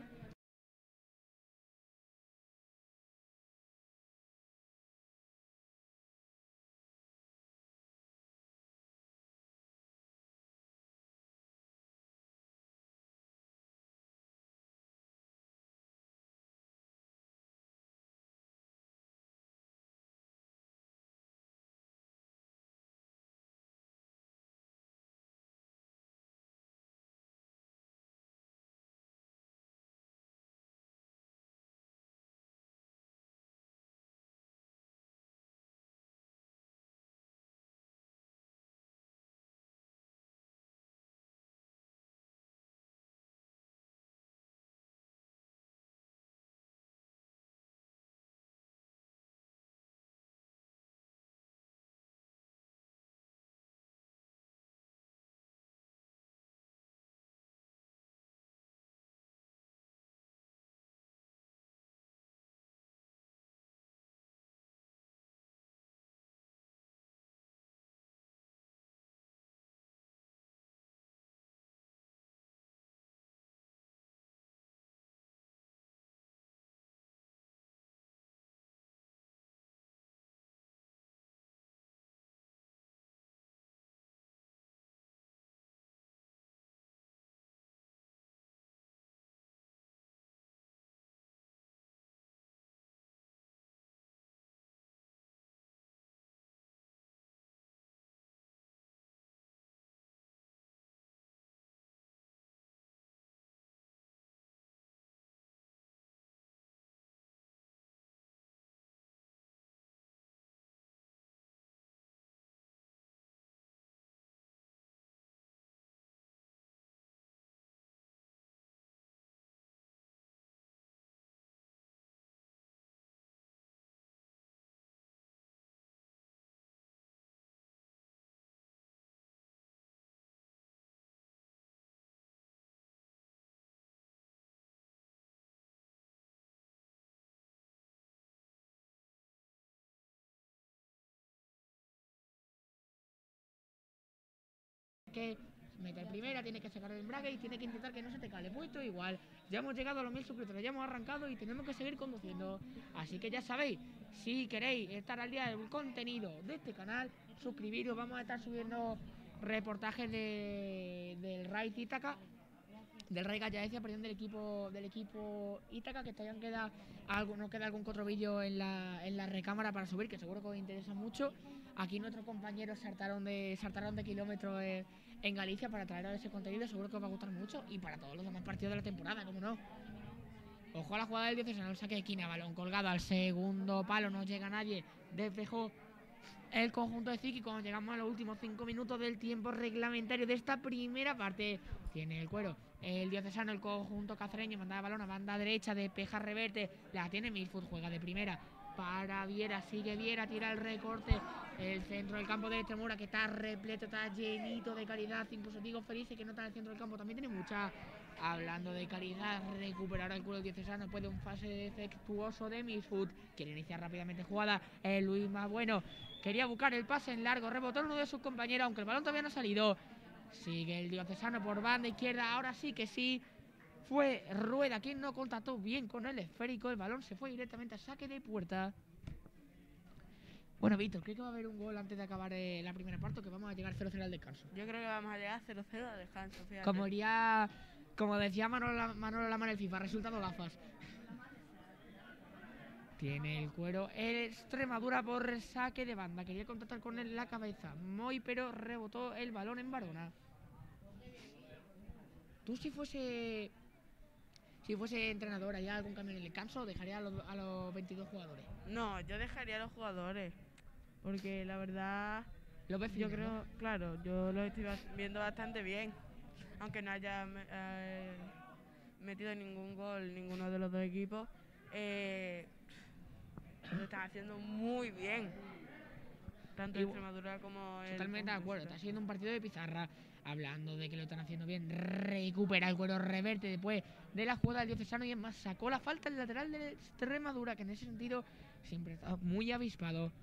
Que meter primera, tiene que sacar el embrague y tiene que intentar que no se te cale. Puesto igual, ya hemos llegado a los 1000 suscriptores, ya hemos arrancado y tenemos que seguir conduciendo. Así que ya sabéis, si queréis estar al día del contenido de este canal, suscribiros. Vamos a estar subiendo reportajes del Raid Ítaca, del Raid Gallaecia, perdón, del equipo Ítaca, que todavía nos queda algún otro vídeo en la recámara para subir, que seguro que os interesa mucho. Aquí nuestros compañeros saltaron de kilómetros en Galicia para traeros ese contenido, seguro que os va a gustar mucho, y para todos los demás partidos de la temporada, como no. Ojo a la jugada del diocesano, el saque de esquina, balón colgado al segundo palo, no llega nadie, despejó el conjunto de Ziki. Cuando llegamos a los últimos 5 minutos del tiempo reglamentario de esta primera parte, tiene el cuero el diocesano, el conjunto cacereño, manda el balón a banda derecha, despeja, reverte, la tiene Milfoot, juega de primera para Viera, sigue Viera, tira el recorte, el centro del campo de Extremura, que está repleto, está llenito de calidad, incluso digo Felice, que no está en el centro del campo, también tiene mucha. Hablando de calidad, recuperar el culo del diocesano después de un fase defectuoso de Milfoot, quiere iniciar rápidamente jugada, Luis más bueno, quería buscar el pase en largo, rebotó uno de sus compañeros, aunque el balón todavía no ha salido. Sigue el diocesano por banda izquierda, ahora sí que sí. Fue Rueda quien no contactó bien con el esférico, el balón se fue directamente a saque de puerta. Bueno, Víctor, ¿cree que va a haber un gol antes de acabar la primera parte o que vamos a llegar 0-0 al descanso? Yo creo que vamos a llegar 0-0 al descanso, fíjate. Como decía Manolo Lama en el FIFA, resultado gafas. Tiene el cuero el Extremadura por saque de banda. Quería contactar con él la cabeza. Moy, pero rebotó el balón en Barona. Tú si fuese entrenador, ¿haría algún cambio en el descanso o dejaría a los 22 jugadores? No, yo dejaría a los jugadores. Porque la verdad, ¿Lo ves yo fino, creo, no? claro, yo lo estoy viendo bastante bien. Aunque no haya metido ningún gol ninguno de los dos equipos, lo están haciendo muy bien. Tanto Extremadura como el... Totalmente de acuerdo, está siendo un partido de pizarra. Hablando de que lo están haciendo bien, recupera el cuero, reverte después de la jugada del diocesano y es más, sacó la falta el lateral de Extremadura, que en ese sentido siempre está muy avispado.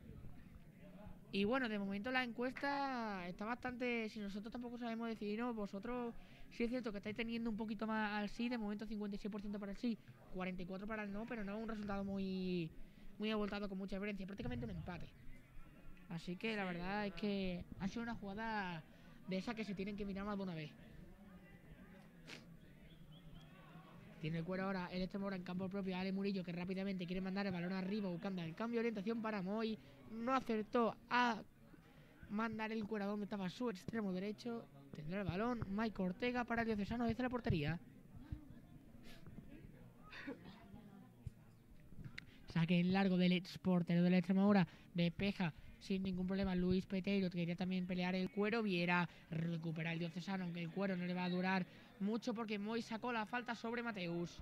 Y bueno, de momento la encuesta está bastante... Si nosotros tampoco sabemos decidir, ¿no? Vosotros sí es cierto que estáis teniendo un poquito más al sí, de momento 56% para el sí, 44% para el no, pero no un resultado muy abultado con mucha diferencia, prácticamente un empate. Así que la verdad es que ha sido una jugada de esa que se tienen que mirar más de una vez. Tiene el cuero ahora el Extremadura en campo propio, Ale Murillo, que rápidamente quiere mandar el balón arriba buscando el cambio de orientación para Moy. No acertó a mandar el cuero a donde estaba su extremo derecho. Tendrá el balón Mike Ortega para el diocesano desde la portería. Saque en largo del exportero del Extremadura. Despeja sin ningún problema Luis Peteiro, que quería también pelear el cuero. Viera recupera el diocesano, aunque el cuero no le va a durar mucho porque Moy sacó la falta sobre Mateus.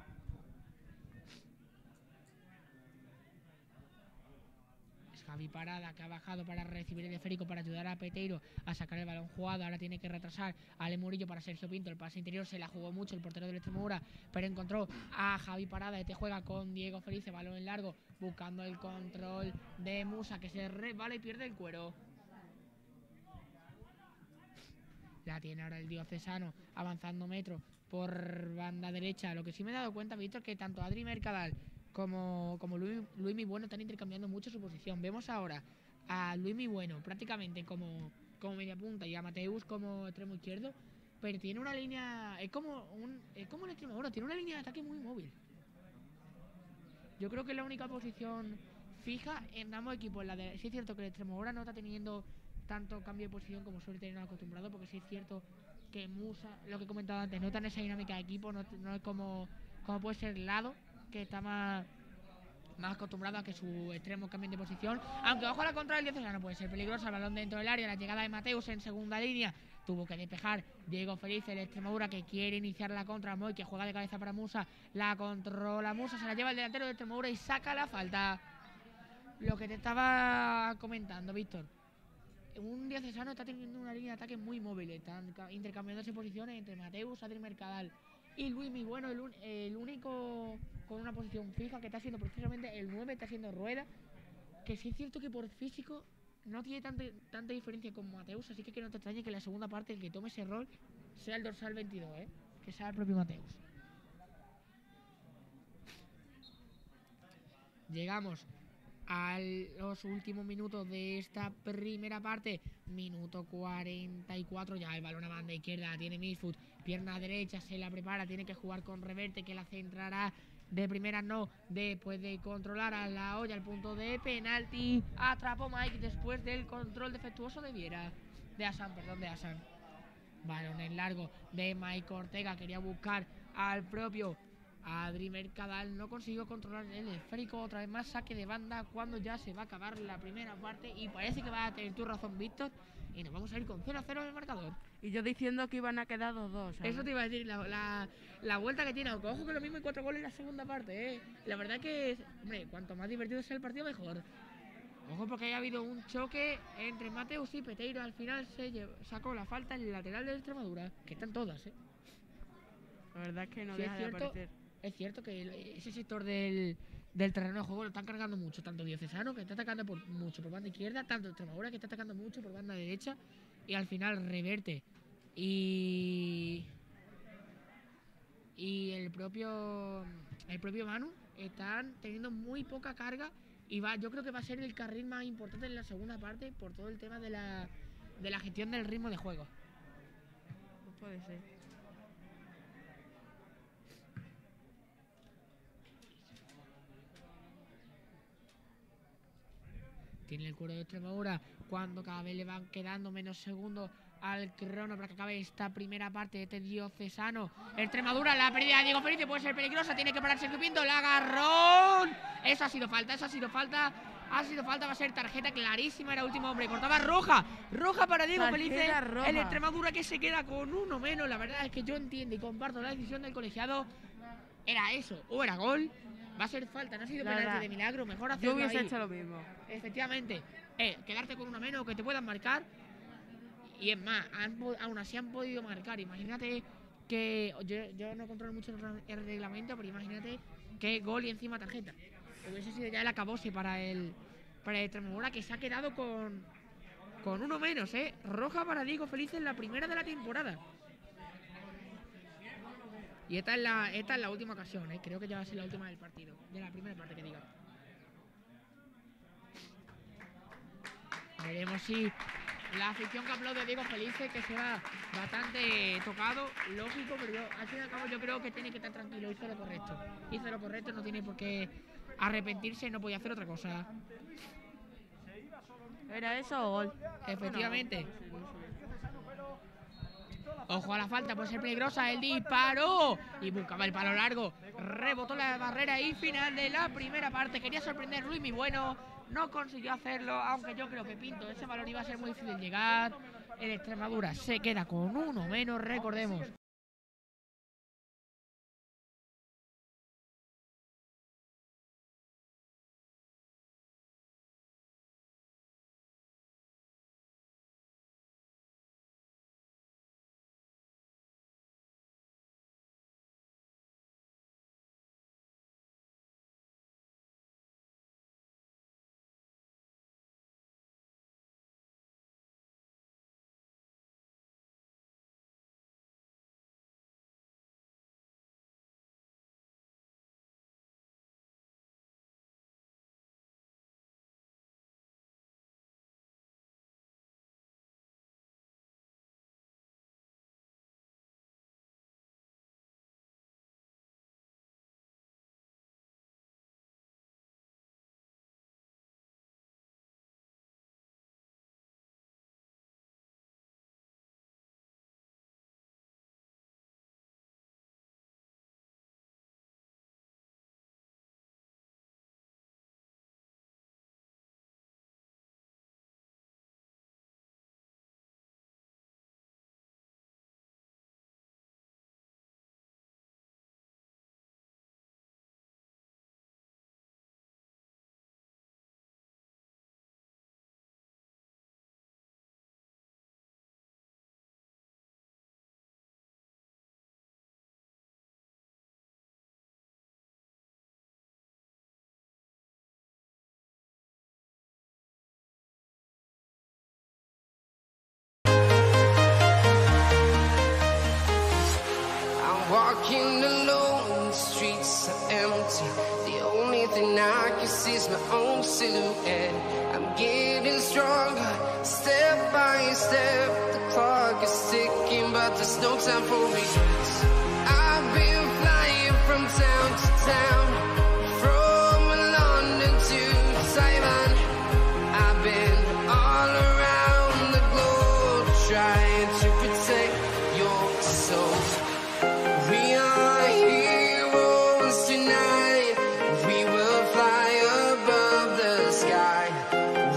Es Javi Parada, que ha bajado para recibir el esférico para ayudar a Peteiro a sacar el balón jugado. Ahora tiene que retrasar a Ale Murillo para Sergio Pinto. El pase interior se la jugó mucho el portero del Extremadura, pero encontró a Javi Parada. Este juega con Diego Felice, balón en largo, buscando el control de Musa, que se resbala y pierde el cuero. La tiene ahora el diocesano, avanzando metros por banda derecha. Lo que sí me he dado cuenta, Víctor, que tanto Adri Mercadal como Luis Bueno están intercambiando mucho su posición. Vemos ahora a Luis Bueno prácticamente como media punta y a Mateus como extremo izquierdo, pero tiene una línea, es como el Extremadura, tiene una línea de ataque muy móvil. Yo creo que es la única posición fija en ambos equipos. Sí es cierto que el Extremadura no está teniendo tanto cambio de posición como suele tener acostumbrado, porque sí es cierto que Musa, lo que he comentado antes, no está en esa dinámica de equipo, no es como puede ser Lado, que está más acostumbrado a que su extremo cambien de posición. Aunque ojo a la contra del diocesano, puede ser peligrosa, el balón dentro del área, la llegada de Mateus en segunda línea, tuvo que despejar Diego Feliz, el Extremadura, que quiere iniciar la contra. Moy, que juega de cabeza para Musa, la controla Musa, se la lleva el delantero del Extremadura y saca la falta. Lo que te estaba comentando, Víctor, un diocesano está teniendo una línea de ataque muy móvil, están intercambiándose posiciones entre Mateus, Adri Mercadal y Luis Bueno. El único con una posición fija que está siendo precisamente el 9, está siendo Rueda, que sí es cierto que por físico no tiene tanta diferencia con Mateus, así que no te extrañe que en la segunda parte el que tome ese rol sea el dorsal 22, que sea el propio Mateus. Llegamos a los últimos minutos de esta primera parte, minuto 44, ya el balón a banda izquierda, tiene Misfoot, pierna derecha, se la prepara, tiene que jugar con Reverte, que la centrará de primera, no, después de controlar a la olla, el punto de penalti, atrapó Mike después del control defectuoso de Asan. Balón en largo de Mike Ortega, quería buscar al propio Adri Mercadal, no consiguió controlar el esférico. Otra vez más saque de banda cuando ya se va a acabar la primera parte y parece que va a tener tu razón, Víctor, y nos vamos a ir con 0-0 en el marcador. Y yo diciendo que iban a quedar 2-2, ¿sabes? Eso te iba a decir, la vuelta que tiene, aunque ojo que lo mismo hay 4 goles en la segunda parte, La verdad que, hombre, cuanto más divertido sea el partido, mejor. Ojo, porque haya habido un choque entre Mateus y Peteiro, al final sacó la falta en el lateral de Extremadura, que están todas, La verdad es que no sí, deja de aparecer. Es cierto que ese sector del terreno de juego lo están cargando mucho, tanto Diocesano, que está atacando mucho por banda izquierda, tanto Extremadura, que está atacando mucho por banda derecha, y al final Reverte y el propio Manu están teniendo muy poca carga Y yo creo que va a ser el carril más importante en la segunda parte por todo el tema de la gestión del ritmo de juego. Pues puede ser. Tiene el cuero de Extremadura cuando cada vez le van quedando menos segundos al crono para que acabe esta primera parte de este diocesano. Extremadura, la pérdida de Diego Felice puede ser peligrosa, tiene que parar Sergio Pinto, el agarrón. Eso ha sido falta, va a ser tarjeta clarísima, era último hombre, cortaba roja para Diego Felice, el Extremadura que se queda con uno menos. La verdad es que yo entiendo y comparto la decisión del colegiado, era eso, o era gol. Va a ser falta, no ha sido penalti de milagro, mejor hacerlo ahí. Yo hubiese hecho lo mismo. Efectivamente, quedarte con uno menos, que te puedan marcar. Y es más, aún así han podido marcar. Imagínate que, yo no controlo mucho el reglamento, pero imagínate que gol y encima tarjeta. Hubiese sido ya el acabose para el Extremadura, que se ha quedado con uno menos, roja para Diego Felice en la primera de la temporada. Y esta es la última ocasión, creo que ya va a ser la última del partido, de la primera parte que diga. Veremos si la afición que aplaude a Diego Felice, que se va bastante tocado, lógico, pero al fin y al cabo yo creo que tiene que estar tranquilo, hizo lo correcto, no tiene por qué arrepentirse, no podía hacer otra cosa. ¿Era eso o gol? Efectivamente. Ojo a la falta, puede ser peligrosa, el disparo y buscaba el palo largo, rebotó la barrera y final de la primera parte. Quería sorprender Luis Mi Bueno, no consiguió hacerlo, aunque yo creo que Pinto, ese balón iba a ser muy difícil de llegar. El Extremadura se queda con uno menos, recordemos. Walking alone, the streets are empty. The only thing I can see is my own silhouette. I'm getting stronger, step by step. The clock is ticking, but there's no time for regrets. I've been flying from town to town, from London to Taiwan. I've been all around the globe trying to protect your soul. We are heroes tonight. We will fly above the sky.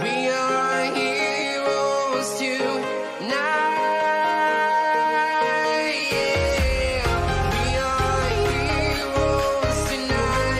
We are heroes tonight. Yeah. We are heroes tonight.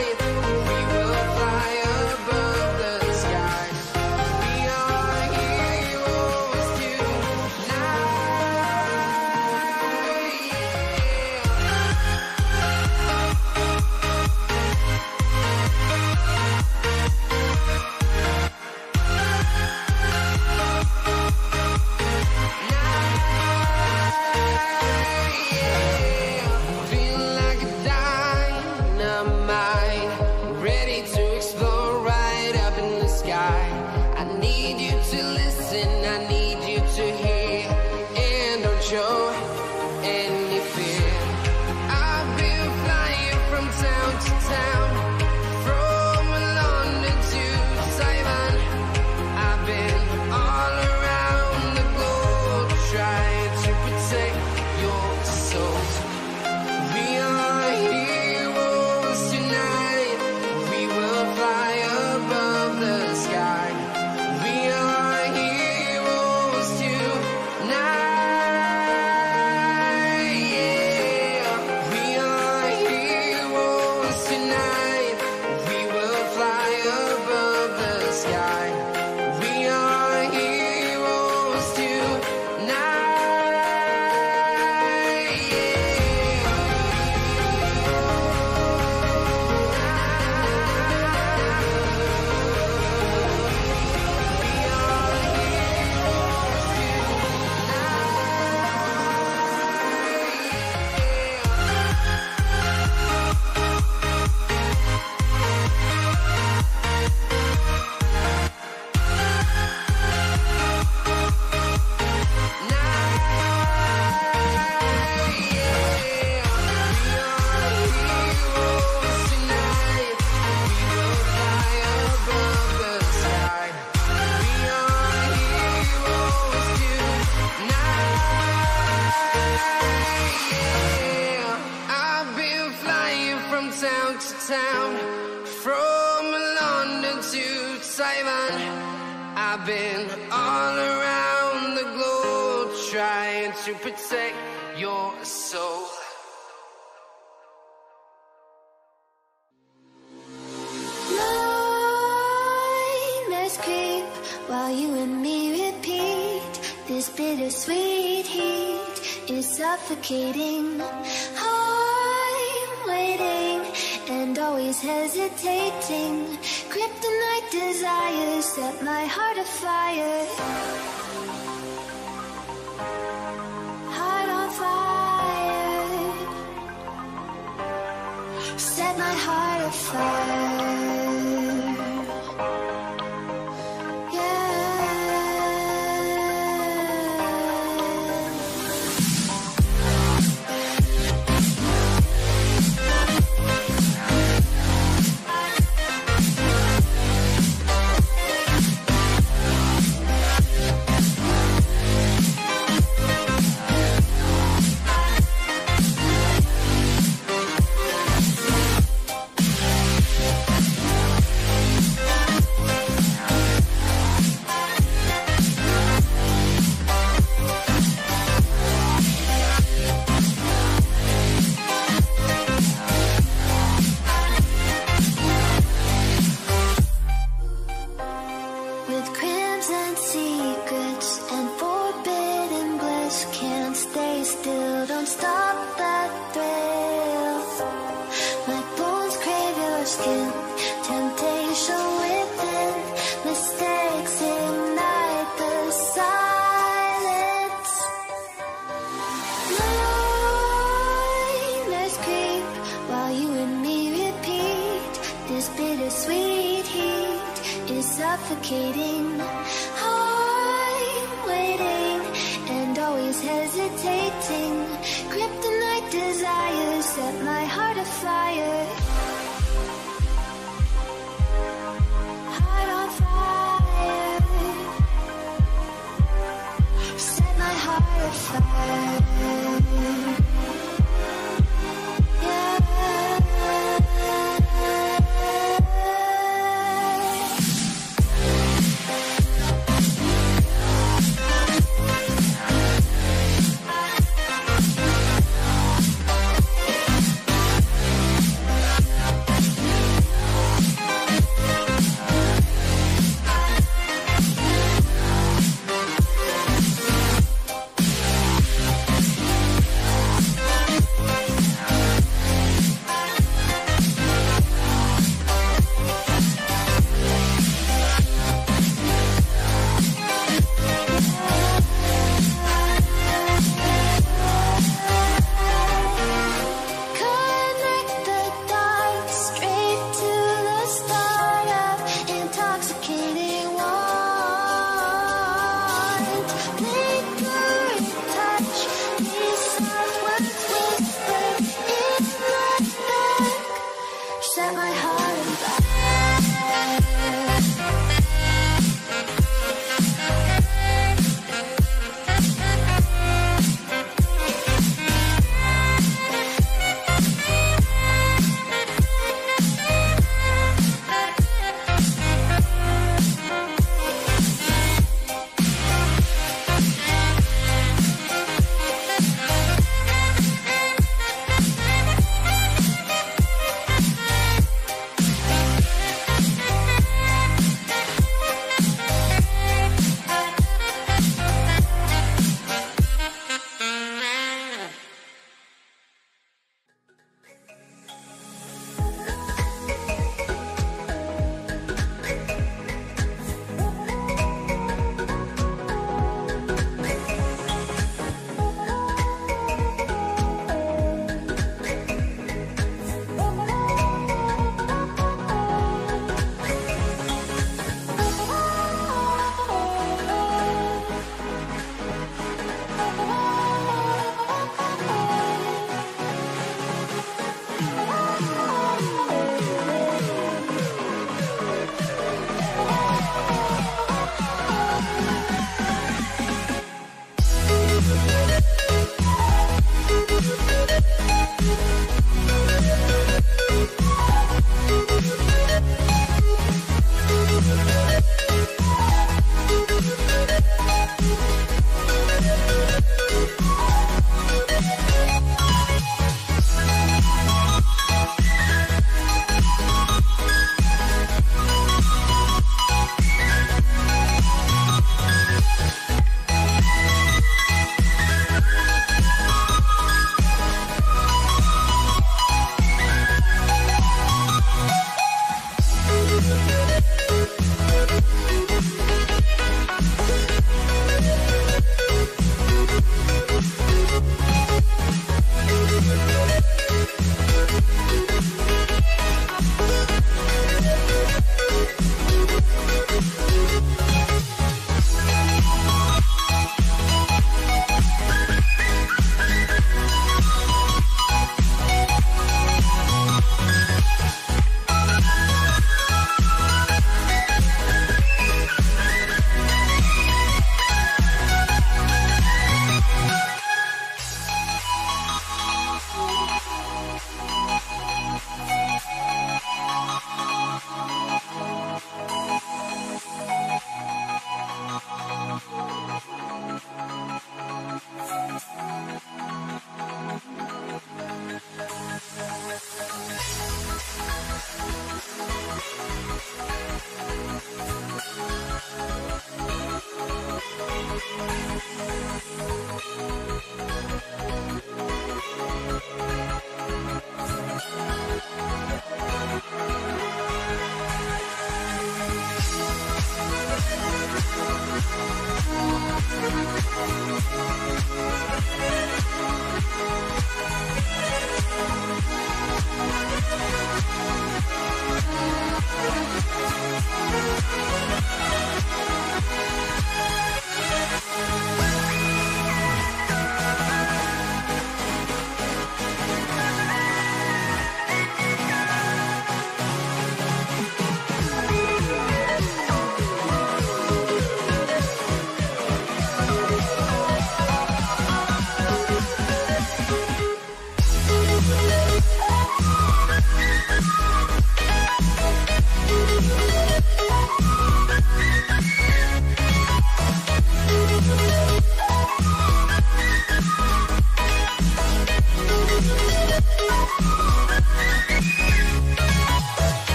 town, from London to Taiwan. I've been all around the globe trying to protect your soul. Nightmares creep while you and me repeat. This bittersweet heat is suffocating. I'm waiting and always hesitating. Kryptonite desires set my heart afire. Heart on fire. Set my heart afire. Suffocating. I'm waiting and always hesitating. Kryptonite desires set my heart afire. Heart on fire. Set my heart afire.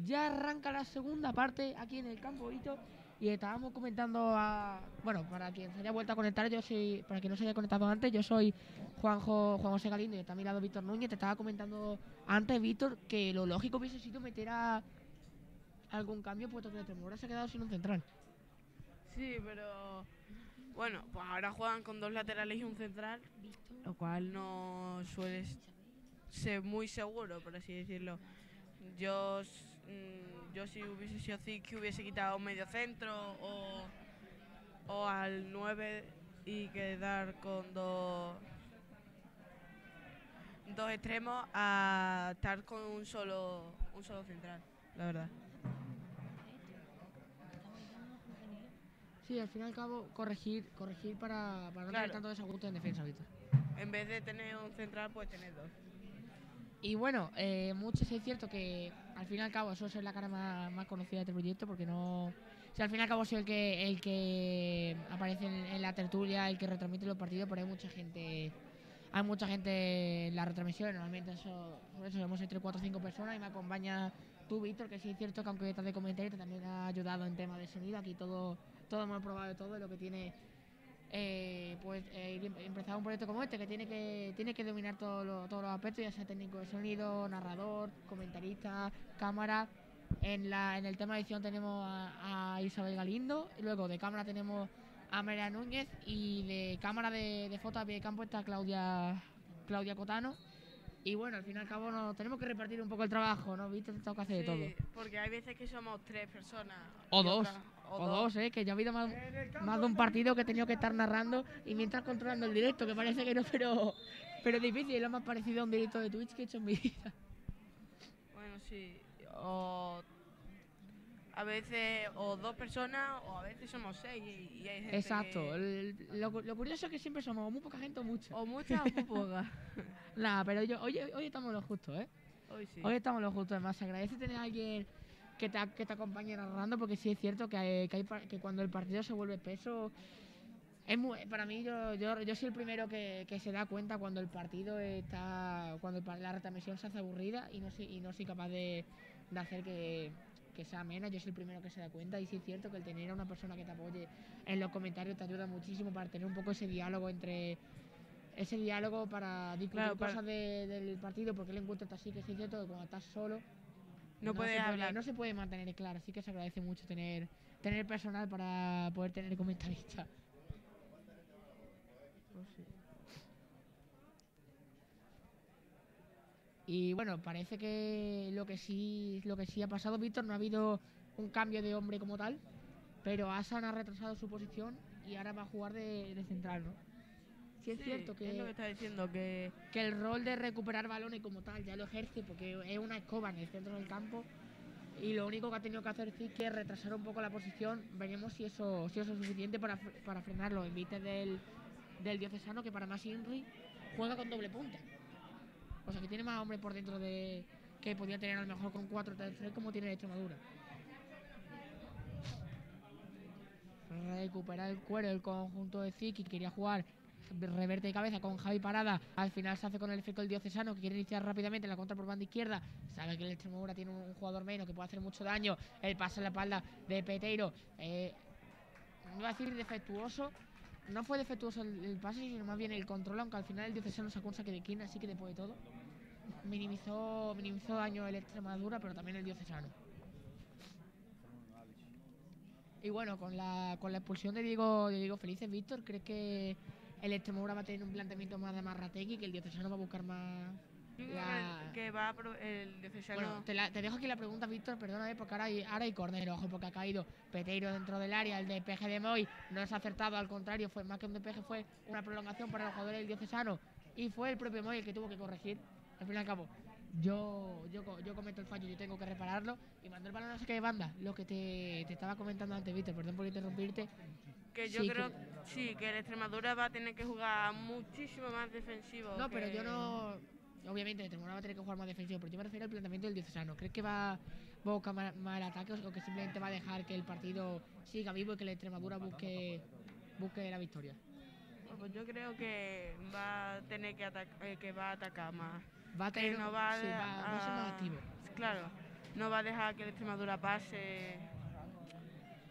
ya arranca la segunda parte aquí en el campo Hito y estábamos comentando bueno, para quien se haya vuelto a conectar, para quien no se haya conectado antes, yo soy Juan José Galindo y está a mi lado Víctor Núñez. Te estaba comentando antes, Víctor, que lo lógico hubiese sido meter a algún cambio, puesto que el Extremadura se ha quedado sin un central. Sí, pero bueno, pues ahora juegan con 2 laterales y un central, lo cual no suele ser muy seguro, por así decirlo. Yo si hubiese sido Zic, hubiese quitado medio centro o al 9 y quedar con dos extremos a estar con un solo central, la verdad. Sí, al fin y al cabo, corregir para no tener tanto desajuste en defensa, Víctor. En vez de tener un central, pues tener 2. Y bueno, mucho sí es cierto que al fin y al cabo eso es la cara más conocida de este proyecto, porque no... O sea, al fin y al cabo soy el que aparece en la tertulia, el que retransmite los partidos, pero hay mucha gente en la retransmisión. Normalmente eso somos entre 4 o 5 personas y me acompaña tú, Víctor, que sí es cierto que aunque estás de comentario también ha ayudado en temas de sonido. Aquí todo hemos probado de todo lo que tiene empezar un proyecto como este, que tiene que dominar todos los aspectos, ya sea técnico de sonido, narrador, comentarista, cámara. En el tema de edición tenemos a Isabel Galindo, y luego de cámara tenemos a María Núñez, y de cámara de foto a pie de campo está Claudia Cotano. Y bueno, al fin y al cabo nos tenemos que repartir un poco el trabajo, ¿no? ¿Viste? Tengo que hacer de todo. Porque hay veces que somos 3 personas. O dos, que ya ha habido más de un partido que he tenido que estar narrando y mientras controlando el directo, que parece que no, pero difícil, es lo más parecido a un directo de Twitch que he hecho en mi vida. Bueno, sí, o a veces o 2 personas o a veces somos 6 y hay gente. Exacto, lo curioso es que siempre somos muy poca gente o mucha. O mucha o muy poca. Nada, pero hoy estamos lo justo, ¿eh? Hoy sí. Hoy estamos lo justo, además se agradece tener a alguien que te acompañe narrando, porque sí es cierto que cuando el partido se vuelve espeso, para mí yo soy el primero que se da cuenta cuando el partido la retransmisión se hace aburrida y no soy capaz de hacer que sea amena. Yo soy el primero que se da cuenta, y sí es cierto que el tener a una persona que te apoye en los comentarios te ayuda muchísimo para tener un poco ese diálogo para discutir cosas del partido, porque el encuentro está así, que sí es cierto que cuando estás solo no puedes hablar. No se puede mantener claro, así que se agradece mucho tener personal para poder tener comentaristas. Pues sí. Y bueno, parece que lo que sí ha pasado, Víctor, no ha habido un cambio de hombre como tal, pero Asan ha retrasado su posición y ahora va a jugar de central, ¿no? Sí, es cierto que es lo que está diciendo, que el rol de recuperar balones como tal ya lo ejerce, porque es una escoba en el centro del campo, y lo único que ha tenido que hacer sí que es retrasar un poco la posición. Veremos si eso es suficiente para frenarlo, en vista del diocesano, que para más Inri juega con doble punta, o sea que tiene más hombres por dentro que podía tener a lo mejor con 4-3-3 como tiene Extremadura. Recuperar el cuero el conjunto de Ziki, quería jugar reverte de cabeza con Javi Parada. Al final se hace con el efecto del diocesano, que quiere iniciar rápidamente la contra por banda izquierda. Sabe que el Extremadura tiene un jugador menos que puede hacer mucho daño. El pase en la espalda de Peteiro. No iba a decir defectuoso. No fue defectuoso el pase, sino más bien el control, aunque al final el diocesano sacó un saque de esquina, así que después de todo minimizó daño el Extremadura, pero también el diocesano. Y bueno, con la expulsión de Diego Felices, Víctor, ¿crees que el Extremadura va a tener un planteamiento más de Marrategui, que el diocesano va a buscar más? Yo creo que va el diocesano. Bueno, te dejo aquí la pregunta, Víctor, perdóname, porque ahora hay córner, ojo, porque ha caído Peteiro dentro del área. El despeje de Moy no se ha acertado, al contrario, fue más que un despeje, fue una prolongación para los jugadores del diocesano, y fue el propio Moy el que tuvo que corregir. Al fin y al cabo, yo cometo el fallo, yo tengo que repararlo y mandar el balón a saque de banda. Lo que te estaba comentando antes, Víctor, perdón por interrumpirte. Que yo creo que el Extremadura va a tener que jugar muchísimo más defensivo. No, pero yo no. Obviamente el Extremadura va a tener que jugar más defensivo, pero yo me refiero al planteamiento del diocesano. ¿Crees que va a buscar más el ataque, o que simplemente va a dejar que el partido siga vivo y que el Extremadura busque la victoria? Pues yo creo que va a tener que va a atacar más. Va a tener, que no va va a ser más activo. Claro, no va a dejar que el Extremadura pase,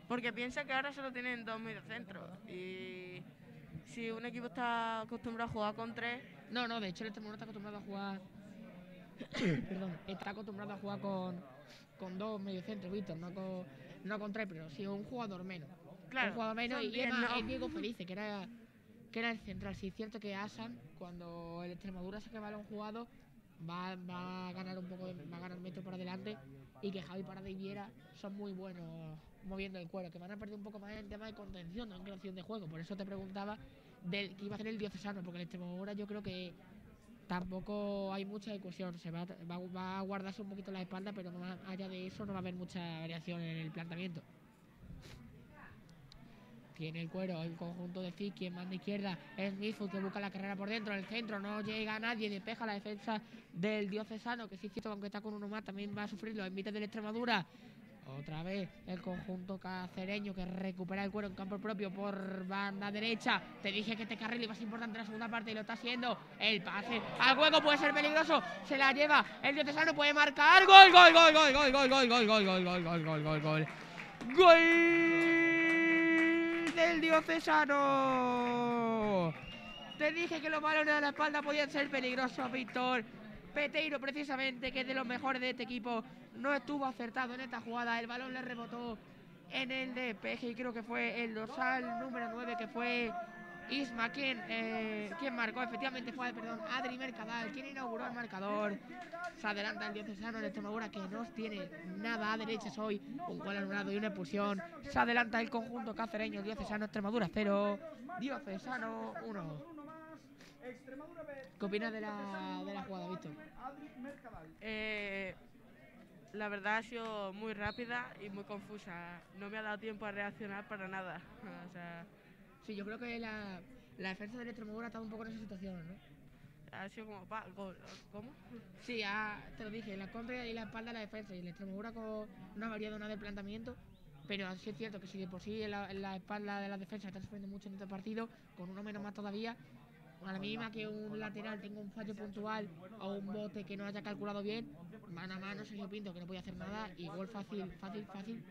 porque piensa que ahora solo tienen 2 mediocentros y si un equipo está acostumbrado a jugar con 3, No, de hecho el Extremadura está acostumbrado a jugar... Perdón, está acostumbrado a jugar con 2 mediocentros, Víctor, no con 3, pero sí un jugador menos. claro, Un jugador menos son y 10, además ¿no? es Diego Felice, que era el central. Sí, es cierto que Asan, cuando el Extremadura saque balón jugado, va a ganar un poco, va a ganar metro por adelante, y que Javi Parada y Viera son muy buenos moviendo el cuero, que van a perder un poco más en tema de contención, no en creación de juego. Por eso te preguntaba del que iba a hacer el Diocesano, porque el Extremadura yo creo que tampoco hay mucha discusión, va a guardarse un poquito la espalda, pero más allá de eso no va a haber mucha variación en el planteamiento. Tiene el cuero el conjunto de Fiki en banda izquierda. Es Smithfoot que busca la carrera por dentro. En el centro no llega a nadie. Despeja la defensa del Diocesano, que sí es cierto, aunque está con uno más, también va a sufrir los envites de la Extremadura. Otra vez el conjunto cacereño que recupera el cuero en campo propio por banda derecha. Te dije que este carril iba a ser importante en la segunda parte y lo está haciendo. El pase al hueco puede ser peligroso. Se la lleva el Diocesano, puede marcar. ¡Gol, gol, gol, gol, gol, gol, gol, gol, gol, gol, gol, gol, gol, gol, gol! ¡Gol del Diocesano! Te dije que los balones a la espalda podían ser peligrosos, Víctor. Peteiro, precisamente, que es de los mejores de este equipo, no estuvo acertado en esta jugada. El balón le rebotó en el despeje y creo que fue el dorsal número 9, que fue Isma quien marcó. Efectivamente fue, Adri Mercadal quien inauguró el marcador. Se adelanta el Diocesano en Extremadura, que no tiene nada a derechas hoy. Un gol anulado y una expulsión. Se adelanta el conjunto cacereño. Diocesano Extremadura 0, Diocesano 1. ¿Qué opinas de la jugada, Víctor? La verdad ha sido muy rápida y muy confusa. No me ha dado tiempo a reaccionar para nada. O sea, sí, yo creo que la defensa del Extremadura ha estado un poco en esa situación, ¿no? ha sido como gol. ¿Cómo? Sí, te lo dije, la contra y la espalda de la defensa. Y el Extremadura no ha variado nada del planteamiento. Pero sí es cierto que si de por sí la espalda de la defensa está sufriendo mucho en este partido, con uno menos más todavía, a la mínima que un lateral tenga un fallo puntual o un bote que no haya calculado bien, mano a mano Sergio Pinto, que no podía hacer nada, y gol fácil,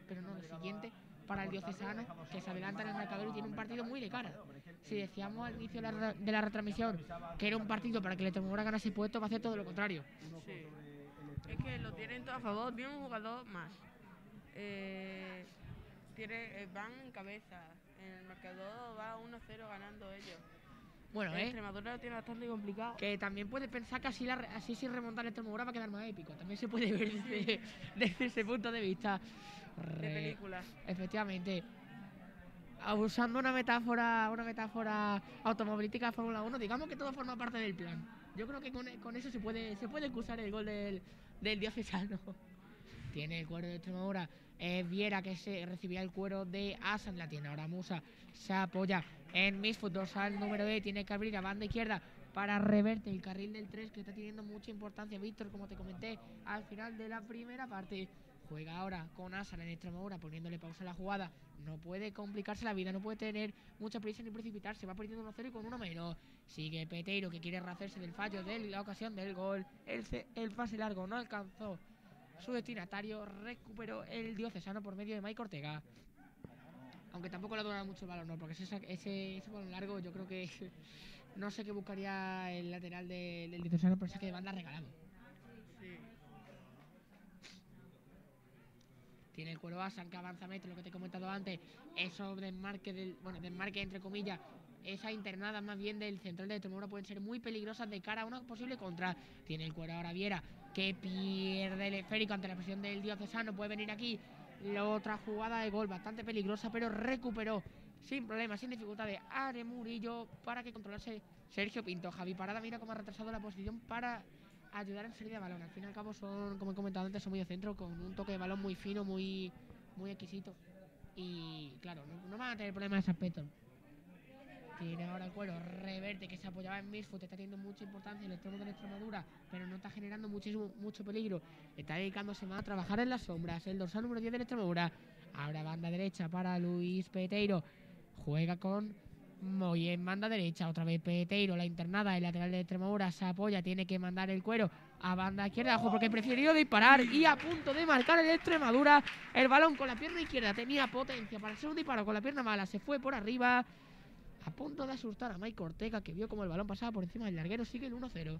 pero no lo siguiente para el Diocesano, que se adelanta en el marcador y tiene un partido muy de cara. Si decíamos al inicio de la retransmisión que era un partido para que el Extremadura ganase puesto, va a hacer todo lo contrario. Sí. Es que lo tienen todo a favor, tiene un jugador más. Van en cabeza. En el marcador va 1-0 ganando ellos. Bueno, Extremadura lo tiene bastante complicado. Que también puedes pensar que así sin remontar el Extremadura va a quedar más épico. También se puede ver desde ese punto de vista. De película. Efectivamente. Usando una metáfora automovilística de Fórmula 1, digamos que todo forma parte del plan. Yo creo que con eso se puede excusar el gol del Diocesano. Tiene el cuero de Extremadura. Viera que se recibía el cuero de Asan, la tiene ahora Musa. Se apoya en Misfoot, dorsal número 10. Tiene que abrir a banda izquierda para Reverte, el carril del 3, que está teniendo mucha importancia, Víctor, como te comenté al final de la primera parte. Juega ahora con Asan en Extremadura, poniéndole pausa a la jugada. No puede complicarse la vida, no puede tener mucha prisa ni precipitarse. Va perdiendo 1-0 y con uno menos. Sigue Peteiro, que quiere rehacerse del fallo de la ocasión del gol. El pase largo no alcanzó su destinatario. Recuperó el Diocesano por medio de Mike Ortega. Aunque tampoco le ha donado mucho el balón, ¿no? Porque ese balón largo yo creo que no sé qué buscaría el lateral del Diocesano, pero saque de banda regalado. Sí. Tiene el cuero Asan, que avanza metro, lo que te he comentado antes. Eso desmarque entre comillas, esa internada más bien del central de Extremadura pueden ser muy peligrosas de cara a una posible contra. Tiene el cuero ahora Viera, que pierde el esférico ante la presión del Diocesano. Puede venir aquí la otra jugada de gol bastante peligrosa, pero recuperó sin problemas, sin dificultades Are Murillo para que controlase Sergio Pinto. Javi Parada mira cómo ha retrasado la posición para ayudar en salida de balón. Al fin y al cabo son, como he comentado antes, son medio centro con un toque de balón muy fino, muy exquisito. Y claro, no van a tener problemas en ese aspecto. Tiene ahora el cuero Reverte, que se apoyaba en Misfoot, está teniendo mucha importancia en el extremo de la Extremadura, pero no está generando mucho peligro. Está dedicándose más a trabajar en las sombras. El dorsal número 10 de la Extremadura. Ahora banda derecha para Luis Peteiro. Juega con Muy en banda derecha, otra vez Peteiro, la internada, el lateral de Extremadura se apoya, tiene que mandar el cuero a banda izquierda, ojo, porque prefirió disparar y a punto de marcar el Extremadura. El balón con la pierna izquierda tenía potencia para hacer un disparo con la pierna mala, se fue por arriba, a punto de asustar a Mike Ortega, que vio como el balón pasaba por encima del larguero. Sigue el 1-0.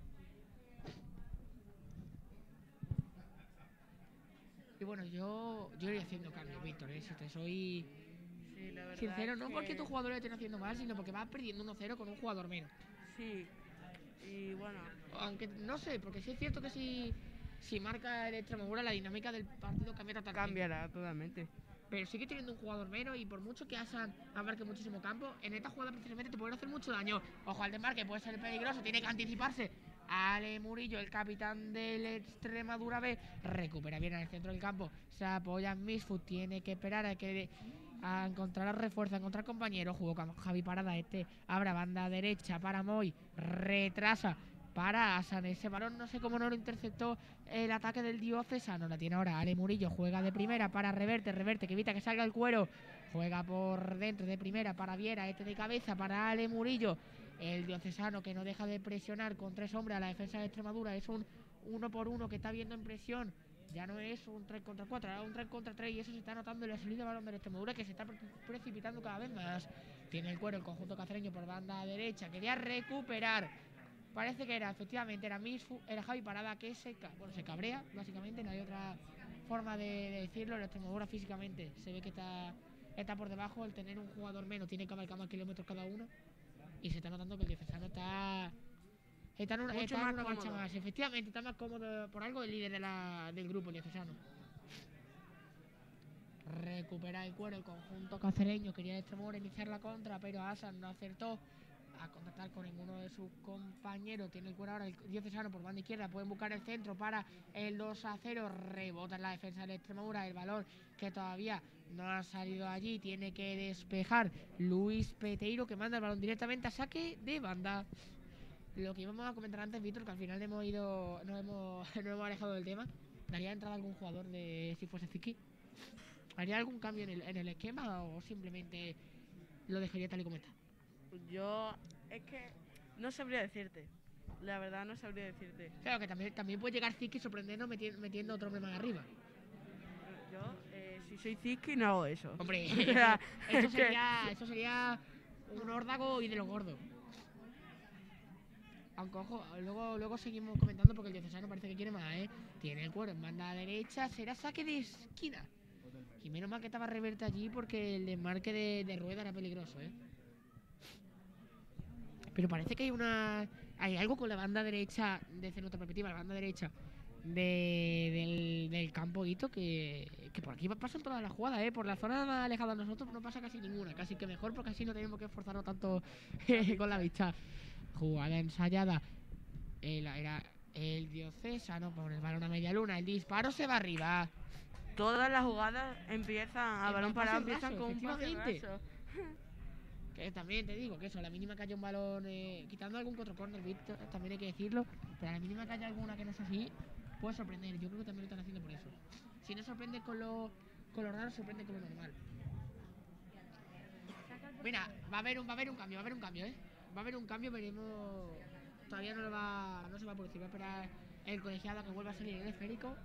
Y bueno, yo iré haciendo cambios, Víctor, si te soy Sí, la verdad sincero, es no que- porque tus jugadores estén haciendo mal, sino porque vas perdiendo 1-0 con un jugador menos. Sí. Y bueno, Aunque no sé, porque sí es cierto que si marca el Extremadura, la dinámica del partido cambia totalmente. cambiará totalmente. Pero sigue teniendo un jugador menos y por mucho que Asan abarque muchísimo campo, en esta jugada precisamente te pueden hacer mucho daño. Ojo al desmarque, puede ser peligroso, tiene que anticiparse. Ale Murillo, el capitán del Extremadura B, recupera bien en el centro del campo, se apoya en Misfoot, tiene que esperar a encontrar refuerzo, a encontrar compañeros. Jugó con Javi Parada, abre banda derecha para Moy, retrasa para Asan. Ese balón no sé cómo no lo interceptó el ataque del diocesano. La tiene ahora Ale Murillo, juega de primera para Reverte que evita que salga el cuero, juega por dentro de primera para Viera, de cabeza para Ale Murillo. El diocesano que no deja de presionar con 3 hombres a la defensa de Extremadura. Es un 1 por 1 que está viendo en presión. Ya no es un 3 contra 4, ahora un 3 contra 3 y eso se está notando en la salida de balón de Extremadura, que se está precipitando cada vez más. Tiene el cuero el conjunto cacereño por banda derecha, quería recuperar. Parece que efectivamente era Javi Parada que se cabrea, básicamente, no hay otra forma de decirlo. El Extremadura físicamente se ve que está por debajo, el tener un jugador menos, tiene que abarcar más kilómetros cada uno. Y se está notando que el diocesano está en una marcha más. Efectivamente, está más cómodo por algo el líder del grupo, el diocesano. Recupera el cuero el conjunto cacereño. Quería Extremadura iniciar la contra, pero Asan no acertó a contactar con ninguno de sus compañeros. Tiene el cuero ahora el diocesano por banda izquierda. Pueden buscar el centro para el 2-0. Rebota en la defensa del Extremadura. El balón que todavía no ha salido allí. Tiene que despejar Luis Peteiro, que manda el balón directamente a saque de banda. Lo que íbamos a comentar antes, Víctor, que al final nos hemos alejado del tema. ¿Daría entrada algún jugador de si fuese Ziki? ¿Haría algún cambio en el esquema o simplemente lo dejaría tal y como está? Yo es que no sabría decirte. La verdad no sabría decirte. Claro que también puede llegar Ziki sorprendernos metiendo otro hombre más arriba. Yo, si soy Zizki, no hago eso. Hombre, O sea, eso sería un órdago y de los gordos. Aunque ojo, luego seguimos comentando porque el diocesano parece que quiere más, ¿eh? Tiene el cuero en banda derecha, será saque de esquina. Y menos mal que estaba Reverte allí porque el desmarque de Rueda era peligroso, ¿eh? Pero parece que hay algo con la banda derecha, desde nuestra perspectiva, la banda derecha del campo Hito, que por aquí pasan todas las jugadas, por la zona más alejada de nosotros no pasa casi ninguna, casi que mejor porque así no tenemos que esforzarnos tanto con la vista. Jugada ensayada, era el diocesano por el balón a media luna, el disparo se va arriba. Todas las jugadas empiezan a El balón pase parado, raso, empiezan con un pase efectivamente. raso. Que también te digo que eso, a la mínima que haya un balón, quitando algún que otro corner, Víctor, también hay que decirlo, pero a la mínima que haya alguna que no es así, puede sorprender. Yo creo que también lo están haciendo por eso. Si no sorprende con lo raro, sorprende con lo normal. Mira, va a haber un cambio, ¿eh? Va a haber un cambio, veremos. Todavía no se va a producir, va a esperar el colegiado a que vuelva a salir el esférico.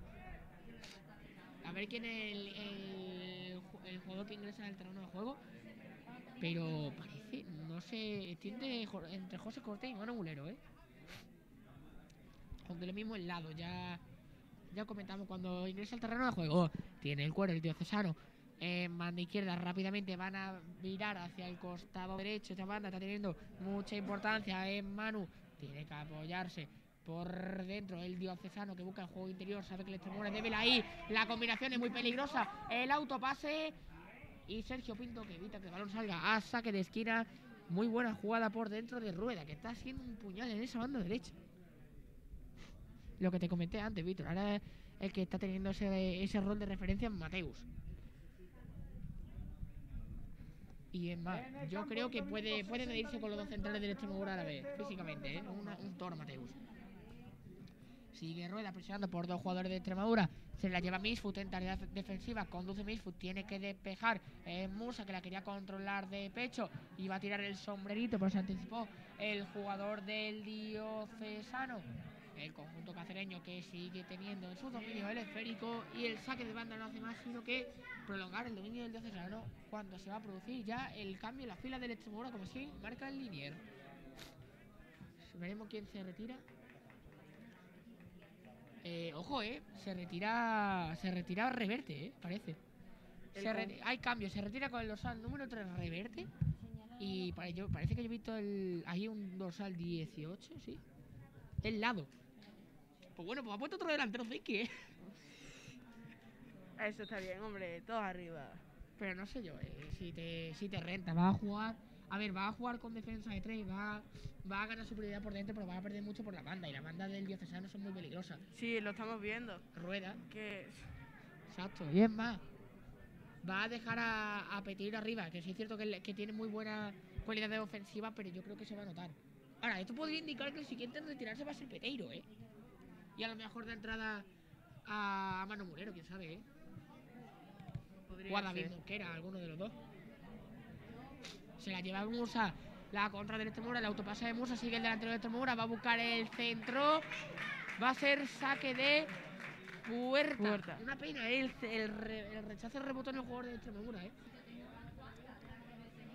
A ver quién es el jugador que ingresa en el terreno de juego. Pero parece, no sé, extiende entre José Cortés y Manu Mulero, ¿eh? Aunque lo mismo el lado, ya comentamos cuando ingresa al terreno de juego. Tiene el cuero el diocesano. En banda izquierda rápidamente van a virar hacia el costado derecho. Esta banda está teniendo mucha importancia en Manu. Tiene que apoyarse por dentro el diocesano que busca el juego interior. Sabe que el Extremadura debe ahí. La combinación es muy peligrosa. El autopase. Y Sergio Pinto que evita que el balón salga a saque de esquina. Muy buena jugada por dentro de Rueda, que está haciendo un puñal en esa banda derecha. Lo que te comenté antes, Víctor. Ahora el que está teniendo ese rol de referencia es Mateus. Y es más, yo creo que puede medirse con los dos centrales del Extremadura a la vez, físicamente, ¿eh? Un toro Mateus. Sigue Rueda presionando por dos jugadores de Extremadura. Se la lleva Misfut en tarea defensiva. Conduce Misfut. Tiene que despejar. Musa, que la quería controlar de pecho. Iba a tirar el sombrerito, pero se anticipó el jugador del Diocesano. El conjunto cacereño, que sigue teniendo en su dominio el esférico. Y el saque de banda no hace más sino que prolongar el dominio del Diocesano cuando se va a producir ya el cambio en la fila del Extremadura, como si marca el linier. Veremos quién se retira. Ojo, se retira Reverte, parece. Hay cambios, se retira con el dorsal número 3 Reverte. Y parece que yo he visto ahí un dorsal 18, sí. El lado. Pues bueno, pues ha puesto otro delantero Zeki, Eso está bien, hombre, todos arriba. Pero no sé yo, si te renta, vas a jugar. A ver, va a jugar con defensa de 3, va a ganar superioridad por dentro, pero va a perder mucho por la banda. Y las bandas del Diocesano son muy peligrosas. Sí, lo estamos viendo. Rueda. Que Exacto. Y es más, va a dejar a Peteiro arriba, que sí es cierto que tiene muy buena cualidad de ofensiva, pero yo creo que se va a notar. Ahora, esto podría indicar que el siguiente en retirarse va a ser Peteiro, Y a lo mejor de entrada a Mano Morero, quién sabe, podría O a David ser. Mosquera, alguno de los dos. Se la lleva Musa, la contra del Extremadura, el autopase de Musa, sigue el delantero de Extremadura, va a buscar el centro, va a ser saque de Puerta. Una pena, el rechazo rebotó en el jugador de Extremadura,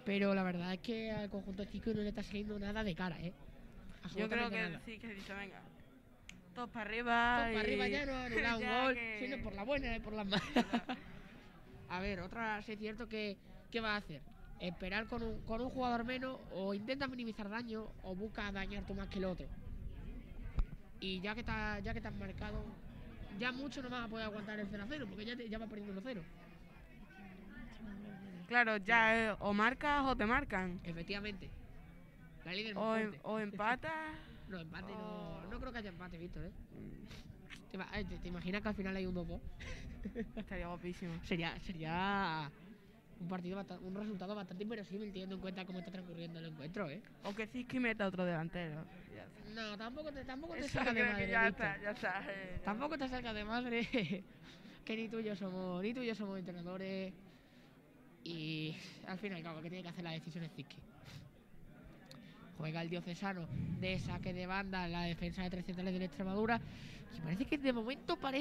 Pero la verdad es que al conjunto chico no le está saliendo nada de cara, Yo creo que nada. sí, que he dicho, venga, todos para arriba. Todos para arriba, ya no ha anulado un ya gol, que- sino por la buena y por las malas. A ver, otra, sí es cierto que ¿qué va a hacer? Esperar con un jugador menos, o intenta minimizar daño, o busca dañar tú más que el otro. Y ya que te has marcado, ya mucho no vas a poder aguantar el 0-0, porque ya va perdiendo 1-0. Claro, ya o marcas o te marcan. Efectivamente. La líder O, más em- fuerte. o empatas. No, empate o- no creo que haya empate, Víctor, ¿Te imaginas que al final hay un 2-2? Estaría guapísimo. Sería un resultado bastante inverosímil teniendo en cuenta cómo está transcurriendo el encuentro, O que Ziski meta otro delantero. Ya está. No, tampoco te Eso salgas de creo madre, que ya Víctor. está, ya está. Tampoco te salgas de madre, que ni tú y yo somos entrenadores. Y al fin y al cabo, que tiene que hacer la decisión es Ziski. Juega el Diocesano de saque de banda en la defensa de 3 centrales de la Extremadura. Y parece que de momento le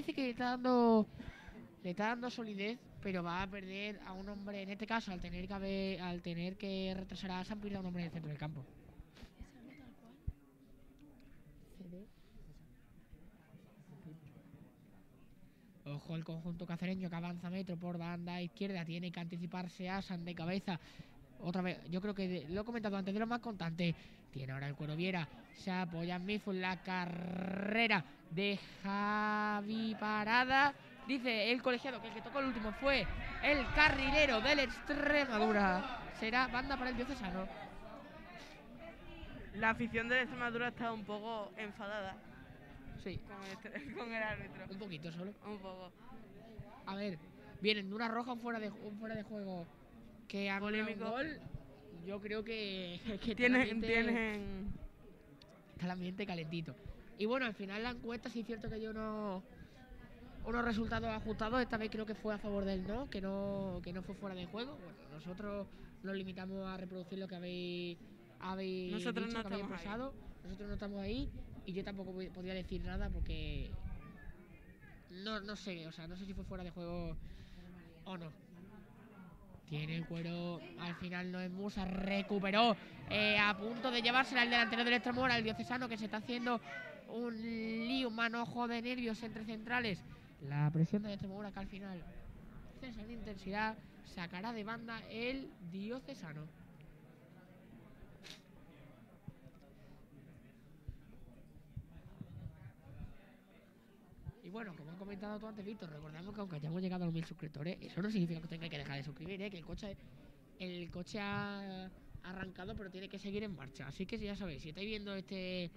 está dando solidez, pero va a perder a un hombre, en este caso, al tener que retrasar a San pierde a un hombre en el centro del campo. Ojo el conjunto cacereño que avanza metro por banda izquierda, tiene que anticiparse a San de cabeza. Otra vez, yo creo que lo he comentado antes, de lo más constante. Tiene ahora el Cuero Viera, se apoya en Mifu, la carrera de Javi Parada. Dice el colegiado que el que tocó el último fue el carrilero del Extremadura. Será banda para el Diocesano. La afición de Extremadura está un poco enfadada Sí, con el árbitro. un poquito solo. Un poco. A ver, vienen de una roja, un fuera de juego que ha Polémico. un gol. Yo creo que está Tienen. el ambiente calentito. Y bueno, al final la encuesta sí es cierto que dio unos resultados ajustados. Esta vez creo que fue a favor del no, que no fue fuera de juego. Bueno, nosotros nos limitamos a reproducir lo que habéis Nosotros dicho, no que habéis estamos ahí. pasado. Nosotros no estamos ahí y yo tampoco podía decir nada porque no sé, o sea, no sé si fue fuera de juego o no. Tiene el Cuero, al final no es Musa, recuperó a punto de llevársela el delantero del Extremadura, el Diocesano, que se está haciendo un lío, un manojo de nervios entre centrales. La presión del Extremadura que al final cesa en intensidad, sacará de banda el Diocesano. Y bueno, como han comentado tú antes, Víctor, recordamos que aunque hayamos llegado a los 1000 suscriptores, eso no significa que tengáis que dejar de suscribir, que el coche ha arrancado, pero tiene que seguir en marcha. Así que ya sabéis, si estáis viendo este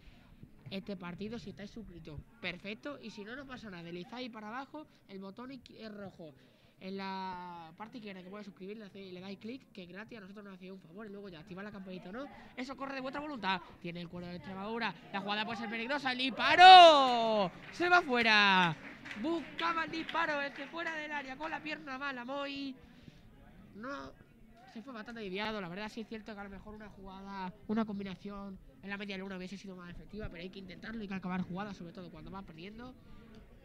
partido, si estáis suscritos, perfecto, y si no, no pasa nada, deslizáis para abajo, el botón es rojo. en la parte izquierda que puede suscribir, le dais clic, que es gratis, a nosotros nos hacéis un favor, y luego ya activar la campanita, ¿no? Eso corre de vuestra voluntad. Tiene el cuero de Extremadura, la jugada puede ser peligrosa, el disparo se va fuera. Buscaba el disparo, el que fuera del área con la pierna mala, Moy. No, se fue bastante desviado. La verdad sí es cierto que a lo mejor una jugada, una combinación en la media luna hubiese sido más efectiva, pero hay que intentarlo, hay que acabar jugadas, sobre todo cuando vas perdiendo.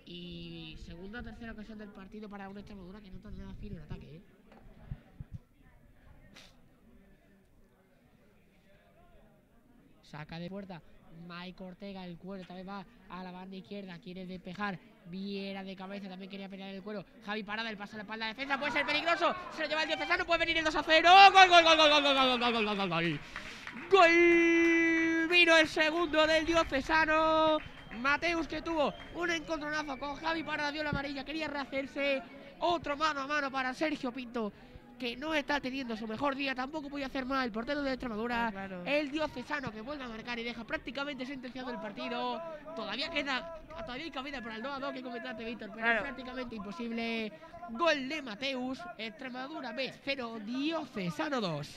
Y segunda o tercera ocasión del partido para una Extremadura que no está nada fino en ataque, ¿eh? Saca de puerta Mike Ortega, el cuero también va a la banda izquierda, quiere despejar, Viera de cabeza, también quería pelear el cuero, Javi Parada, el pase a la espalda de defensa, puede ser peligroso, se lo lleva el diocesano, puede venir el 2-0, gol, gol, gol, gol, gol, gol, gol, gol, gol, gol, gol, gol, gol, vino el segundo del diocesano, Mateus que tuvo un encontronazo con Javi Parada, dio la amarilla, quería rehacerse, otro mano a mano para Sergio Pinto, que no está teniendo su mejor día, tampoco podía hacer mal el portero de Extremadura, claro. El diocesano que vuelve a marcar y deja prácticamente sentenciado el partido. Todavía hay cabida para el 2-2 que comentaste, Víctor, pero es prácticamente imposible. Gol de Mateus, Extremadura B 0, Diocesano 2.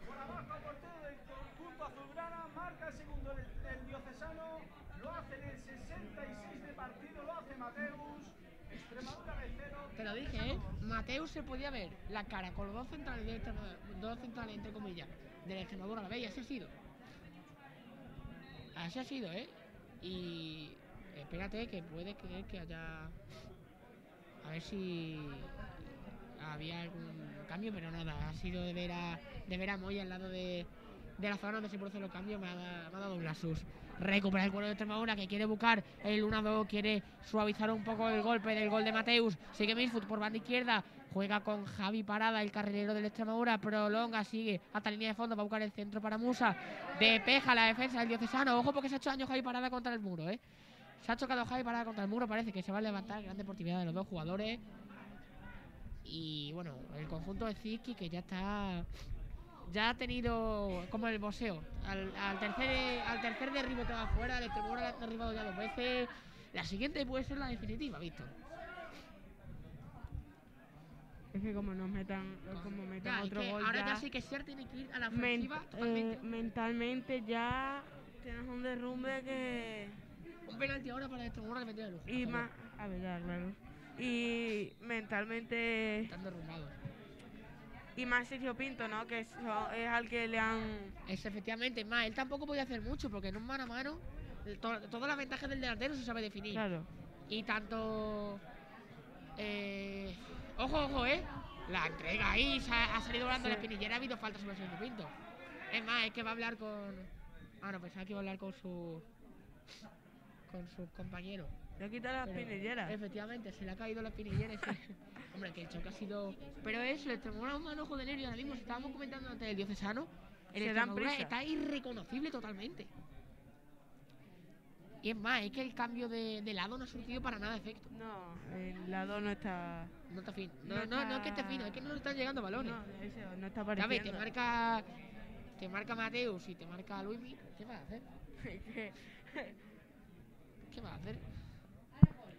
Por abajo al portero del conjunto azulgrana, marca el segundo el diocesano, lo hace en el 66 de partido, lo hace Mateus, Extremadura B 0. Te lo dije, ¿eh? Mateus se podía ver la cara con los dos centrales, entre comillas, de la Extremadura, la veis, así ha sido. Así ha sido, ¿eh? Y espérate, que puede creer que haya... A ver si había algún cambio, pero nada, ha sido de ver a Moya al lado de la zona donde se producen los cambios, me ha dado un lasus. Recupera el cuero de Extremadura que quiere buscar el 1-2, quiere suavizar un poco el golpe del gol de Mateus. Sigue Misfut por banda izquierda, juega con Javi Parada, el carrilero del Extremadura, prolonga, sigue hasta línea de fondo, va a buscar el centro para Musa, despeja la defensa del diocesano. Ojo porque se ha hecho daño Javi Parada contra el muro, ¿eh? Se ha chocado Javi Parada contra el muro, parece que se va a levantar, gran deportividad de los dos jugadores. Y bueno, el conjunto de Zizki que ya ha tenido como el boxeo. Al tercer derribo te va afuera, el Extremadura la ha derribado ya 2 veces. La siguiente puede ser la definitiva, Víctor. Es que como nos metan, Ya, otro que gol, ahora ya sí que Ser tiene que ir a la men- ofensiva totalmente. mentalmente ya tienes un derrumbe que... Un penalti ahora para el Extremadura que vendría de lujo. Y más... A ver, ya, claro. Y mentalmente... Están derrumbados. Y más Sergio Pinto, ¿no? Que es al que le han... Es efectivamente, más, él tampoco podía hacer mucho porque en un mano a mano todas las ventajas del delantero se sabe definir. Claro. Y tanto... Ojo, la entrega ahí, ha salido volando la espinillera, ha habido falta sobre Sergio Pinto. Es más, es que va a hablar con... Ah, no, pensaba que iba a hablar con sus compañeros. Le ha quitado la espinillera. Efectivamente, se le ha caído la espinillera. Hombre, que el choque ha sido... Pero eso, el Extremadura un manojo de nervio ahora mismo. Si estábamos comentando antes del diocesano, el Se dan Extremadura prisa. está irreconocible totalmente. Y es más, es que el cambio de lado no ha surtido para nada efecto. No, el lado no está... No está fino. No No está- es que esté fino, es que no le están llegando balones. No está ¿Sabes? apareciendo. Te marca Mateus y te marca Luismi. ¿Qué vas a hacer? ¿Qué vas a hacer?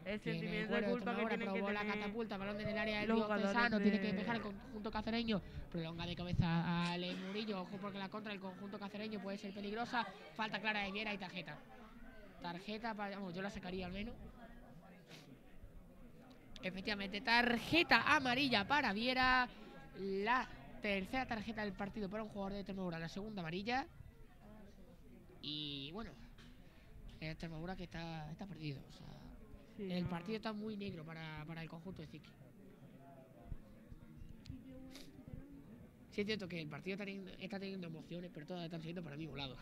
El Tiene sentimiento cuero de culpa que Extremadura, tienen que probó la tener... catapulta, balón en el área del los jugadores diocesano, tiene que de- despejar el conjunto cacereño, prolonga de cabeza a Le Murillo, ojo porque la contra del conjunto cacereño puede ser peligrosa, falta clara de Viera y tarjeta. Tarjeta para, vamos, yo la sacaría al menos. Efectivamente, tarjeta amarilla para Viera, la tercera tarjeta del partido para un jugador de Extremadura, la segunda amarilla. Y bueno, el Extremadura que está perdido, o sea, Sí, el no. partido está muy negro para el conjunto de Ziki. Sí es cierto que el partido está teniendo emociones, pero todas están siendo para mi volado.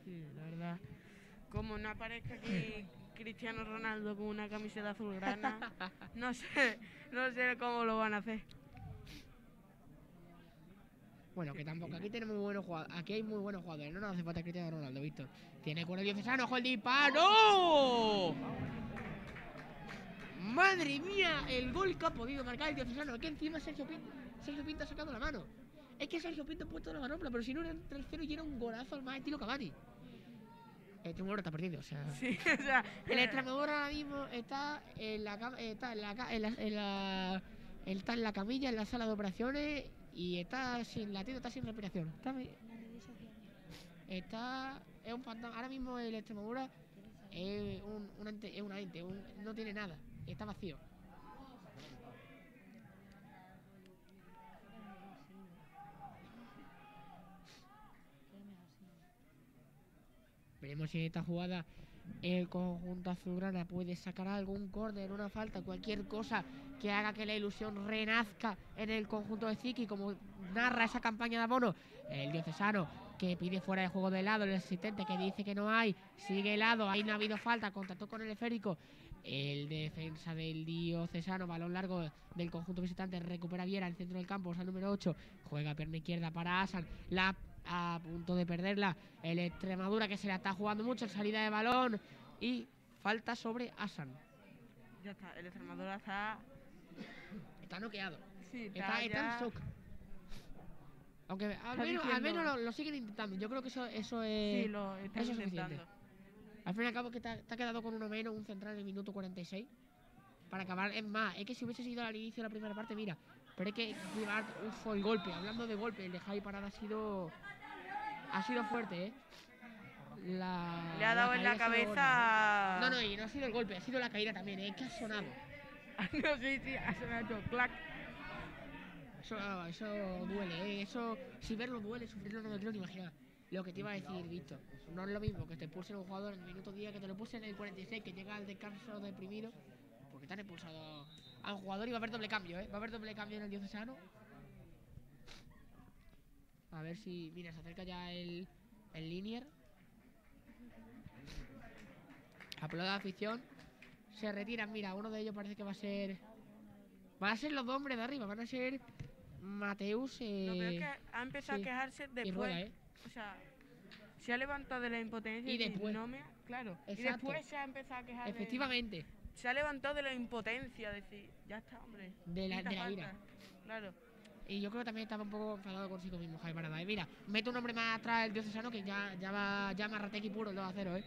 Sí, la verdad. Como no aparezca aquí Cristiano Ronaldo con una camiseta azulgrana, no sé cómo lo van a hacer. Bueno, que tampoco, aquí tenemos muy buenos jugadores, aquí hay muy buenos jugadores, no nos hace falta Cristiano Ronaldo, Víctor. Tiene con el diocesano, ojo el disparo. Madre mía, el gol que ha podido marcar el diocesano, que encima Sergio Pinto ha sacado la mano. Es que Sergio Pinto ha puesto la manopla, pero si no era el tercero y era un golazo al más estilo Cavani. Extremadura está perdido, o sea. Sí, o sea, El Extremadura ahora mismo está en la está en la camilla, en la sala de operaciones y está sin latido, está sin respiración. Es un fantasma. Ahora mismo el Extremadura es un ente, no tiene nada, está vacío. Veremos si en esta jugada el conjunto azulgrana puede sacar algún córner, una falta, cualquier cosa que haga que la ilusión renazca en el conjunto de Ziki, como narra esa campaña de abono. El diocesano que pide fuera de juego de lado, el asistente que dice que no hay, sigue helado, ahí no ha habido falta, contactó con el esférico. El defensa del diocesano, balón largo del conjunto visitante, recupera Viera en el centro del campo, o sea, número 8, juega pierna izquierda para Asan, a punto de perderla el Extremadura, que se la está jugando mucho en salida de balón y falta sobre Asan. ya está, el Extremadura está noqueado, Sí, está en shock. Aunque al menos lo siguen intentando. Yo creo que eso es, Sí, lo están eso es intentando. suficiente. Al fin y al cabo que te ha quedado con uno menos, un central en el minuto 46 para acabar. Es más, es que si hubiese sido al inicio de la primera parte, mira, pero hay que llevar el golpe. Hablando de golpe, el de Javi Parada ha sido fuerte, ¿eh? Le ha dado en la caída ha sido cabeza. gorda. No, y no ha sido el golpe, ha sido la caída también, ¿eh? Que ha sonado. No, sí, ha sonado clac. Eso duele, ¿eh? Eso, si verlo duele, sufrirlo no me quiero ni imaginar. Lo que te iba a decir, Víctor, no es lo mismo que te expulsen un jugador en el minuto 10 que te lo pulsen en el 46, que llega al descanso deprimido, porque te han expulsado a un jugador y va a haber doble cambio, ¿eh? Va a haber doble cambio en el diocesano. A ver si, mira, se acerca ya el Linier. Aplaude la afición. Se retiran, mira, uno de ellos parece que va a ser los dos hombres de arriba, van a ser Mateus Lo peor es que ha empezado sí. a quejarse después. y Rueda, ¿eh? O sea, se ha levantado de la impotencia Y después. claro. Y Exacto. después se ha empezado a quejar. Efectivamente, Se ha levantado de la impotencia, decir, ya está, hombre. de la quita ira. falta. Claro. Y yo creo que también estaba un poco enfadado consigo mismo, Javi Parada. Mira, mete un hombre más atrás el diocesano que ya Marrategui puro el 2-0,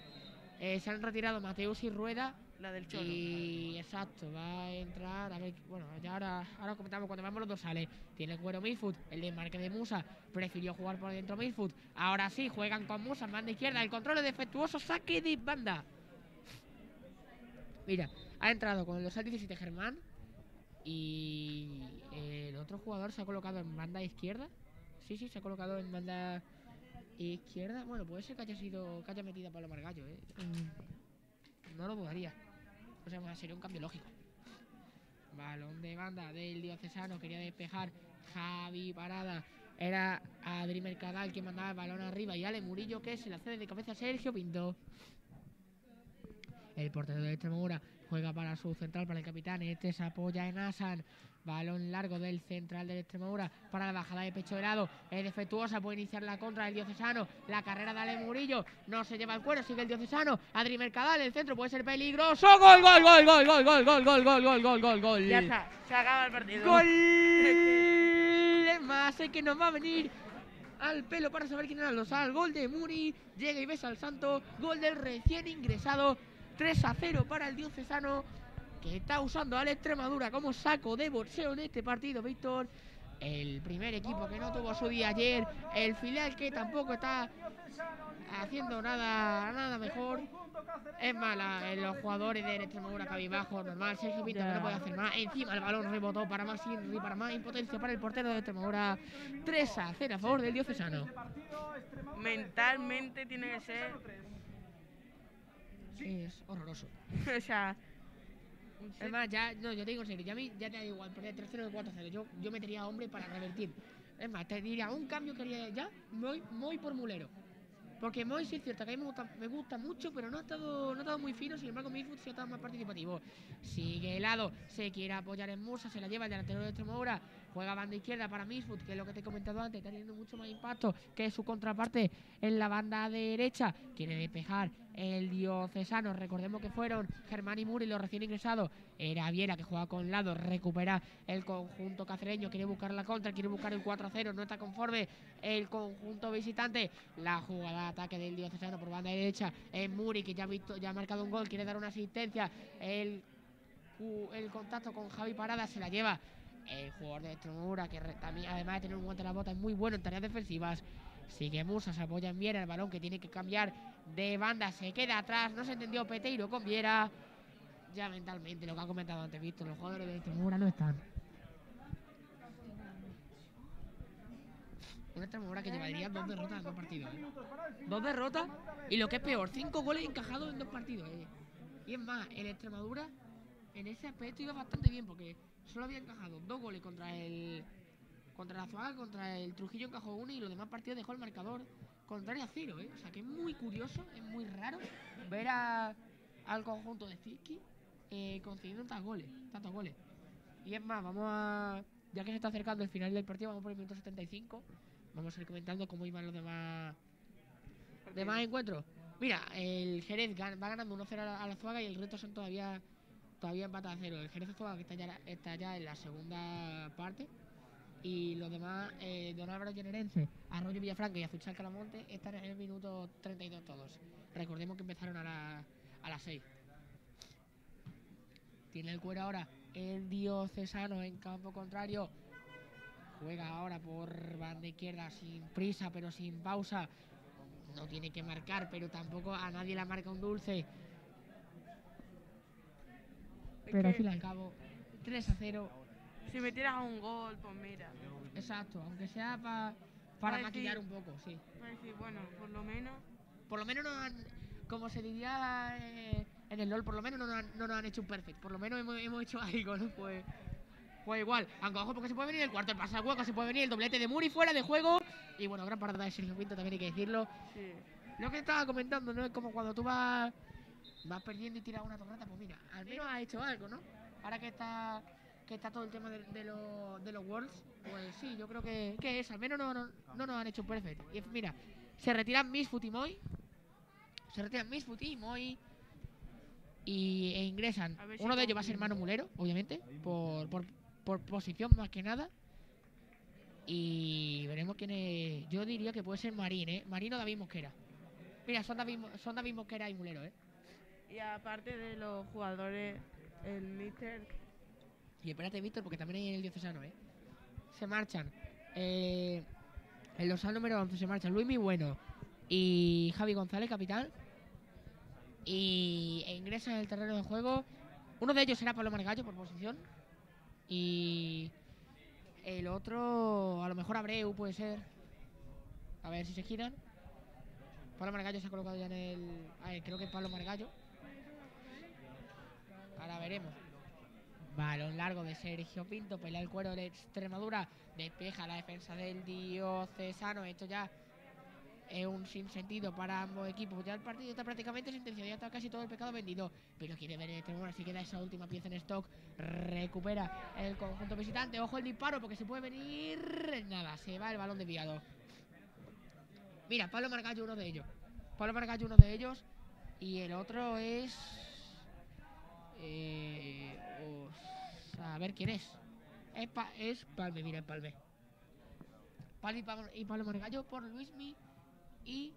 se han retirado Mateus y Rueda. La del Cholo. Y exacto, va a entrar, a ver, bueno, ya ahora comentamos cuando vemos los dorsales. Tiene cuero Milfoot, el desmarque de Musa, prefirió jugar por dentro Milfoot. Ahora sí, juegan con Musa en banda izquierda, el control es defectuoso, saque de banda. Mira, ha entrado con los 17 Germán y el otro jugador se ha colocado en banda izquierda. Sí, se ha colocado en banda izquierda. Bueno, puede ser que haya metido a Pablo Margallo, no lo dudaría. O sea, sería un cambio lógico. Balón de banda del diocesano, quería despejar Javi Parada. Era Adri Mercadal quien mandaba el balón arriba y Ale Murillo que se la cede de cabeza a Sergio Pinto. El portero de Extremadura juega para su central, para el capitán. Este se apoya en Asan. Balón largo del central de Extremadura para la bajada de pecho de lado. Es defectuosa, puede iniciar la contra del diocesano. La carrera de Ale Murillo. No se lleva el cuero, sigue el diocesano. Adri Mercadal, el centro puede ser peligroso. ¡Gol, gol, gol, gol, gol, gol, gol, gol, gol, gol, gol, gol, gol! Ya está, se acaba el partido. ¡Gol! Es más, sé que nos va a venir al pelo para saber quién era el dosal. Gol de Muri, llega y besa al santo. Gol del recién ingresado. 3-0 para el diocesano, que está usando al Extremadura como saco de boxeo en este partido, Víctor. El primer equipo que no tuvo su día ayer, el filial que tampoco está haciendo nada mejor. Es mala en los jugadores de Extremadura cabizbajo, normal. Sergio Pinto que no puede hacer más. Encima el balón rebotó para más y para más impotencia para el portero de Extremadura. 3-0 a favor del diocesano. Mentalmente tiene que ser. Es horroroso. O sea. Es más, yo te digo en serio, ya te da igual perder 3-0 o 4-0. Yo metería a hombre para revertir. Es más, te diría un cambio que haría ya, Moy por Mulero. Porque Moy sí es cierto que a mí me gusta mucho, pero no ha estado muy fino. Sin embargo, Milfoot sí ha estado más participativo. Sigue helado, se quiere apoyar en Musa, se la lleva el delantero de Extremadura. Juega banda izquierda para Milfoot, que es lo que te he comentado antes, está teniendo mucho más impacto que su contraparte en la banda derecha. Quiere despejar el diocesano. Recordemos que fueron Germán y Muri los recién ingresados. Era Viera, que juega con lado, recupera el conjunto cacereño, quiere buscar la contra, quiere buscar el 4-0, no está conforme el conjunto visitante. La jugada de ataque del diocesano por banda derecha, es Muri, que ya ha marcado un gol, quiere dar una asistencia. El contacto con Javi Parada se la lleva el jugador de Extremadura, que también, además de tener un guante en la bota, es muy bueno en tareas defensivas. Sigue Musa, se apoya en Viera, el balón que tiene que cambiar de banda se queda atrás, no se entendió Peteiro con Viera. Ya mentalmente, lo que ha comentado antes, Víctor, los jugadores de Extremadura no están. Una Extremadura que llevaría 2 derrotas en 2 partidos. 2 derrotas y lo que es peor, 5 goles encajados en 2 partidos. Y es más, el Extremadura en ese aspecto iba bastante bien porque solo había encajado 2 goles contra la Azuaga, contra el Trujillo encajó 1 y los demás partidos dejó el marcador contrario a 0. O sea que es muy curioso, es muy raro ver al conjunto de Zizki consiguiendo tantos goles. Y es más, ya que se está acercando el final del partido, vamos por el minuto 75. Vamos a ir comentando cómo iban los demás encuentros. Mira, el Jerez va ganando 1-0 a la Azuaga y el resto son todavía empatados a 0. El Jerez Azuaga que está ya en la segunda parte. Y los demás, Don Álvaro Generense, Arroyo Villafranca y Azuchal Calamonte están en el minuto 32 todos. Recordemos que empezaron a las 6. Tiene el cuero ahora el diocesano en campo contrario. Juega ahora por banda izquierda sin prisa pero sin pausa. No tiene que marcar, pero tampoco a nadie la marca un dulce. Pero al fin y al cabo, 3-0. Si metieras un gol, pues mira. Exacto, aunque sea para maquillar un poco, sí. Pues sí, bueno, por lo menos no han, como se diría en el LoL, por lo menos no nos han hecho un perfect. Por lo menos hemos hecho algo, ¿no? Pues igual, aunque ojo porque se puede venir el cuarto, el pase al hueco, se puede venir el doblete de Muri fuera de juego. Y bueno, gran parada de Sergio Pinto, también hay que decirlo. sí. Lo que estaba comentando, ¿no? Es como cuando tú vas perdiendo y tiras una torreta, pues mira, al menos has hecho algo, ¿no? Ahora que está todo el tema de los Worlds, pues sí, yo creo que es, al menos no nos han hecho un perfect. Y mira, se retiran Misfut y Moy. E ingresan. Uno de ellos va a ser Manu Mulero, obviamente, por posición más que nada. Y veremos quién es. Yo diría que puede ser Marín, Marín o David Mosquera. Mira, son David Mosquera y Mulero, Y aparte de los jugadores, el Mister. Y espérate, Víctor, porque también hay en el diocesano, Se marchan. En los número 11 se marchan Luis Mi Bueno y Javi González, capitán. E ingresan en el terreno de juego. Uno de ellos será Pablo Margallo por posición. Y el otro, a lo mejor Abreu puede ser. A ver si se giran. Pablo Margallo se ha colocado ya en el... creo que es Pablo Margallo. Ahora veremos. Balón largo de Sergio Pinto, pelea el cuero de Extremadura, despeja la defensa del diocesano. Esto ya es un sinsentido para ambos equipos. Ya el partido está prácticamente sentenciado, ya está casi todo el pecado vendido, pero quiere ver el Extremadura, así queda esa última pieza en stock. Recupera el conjunto visitante. Ojo el disparo porque se puede venir. Nada, se va el balón desviado. Mira, Pablo Margallo uno de ellos. Y el otro es... a ver quién es. Es Palme, mira, Palme. Y Pablo Margallo por Luismi. Y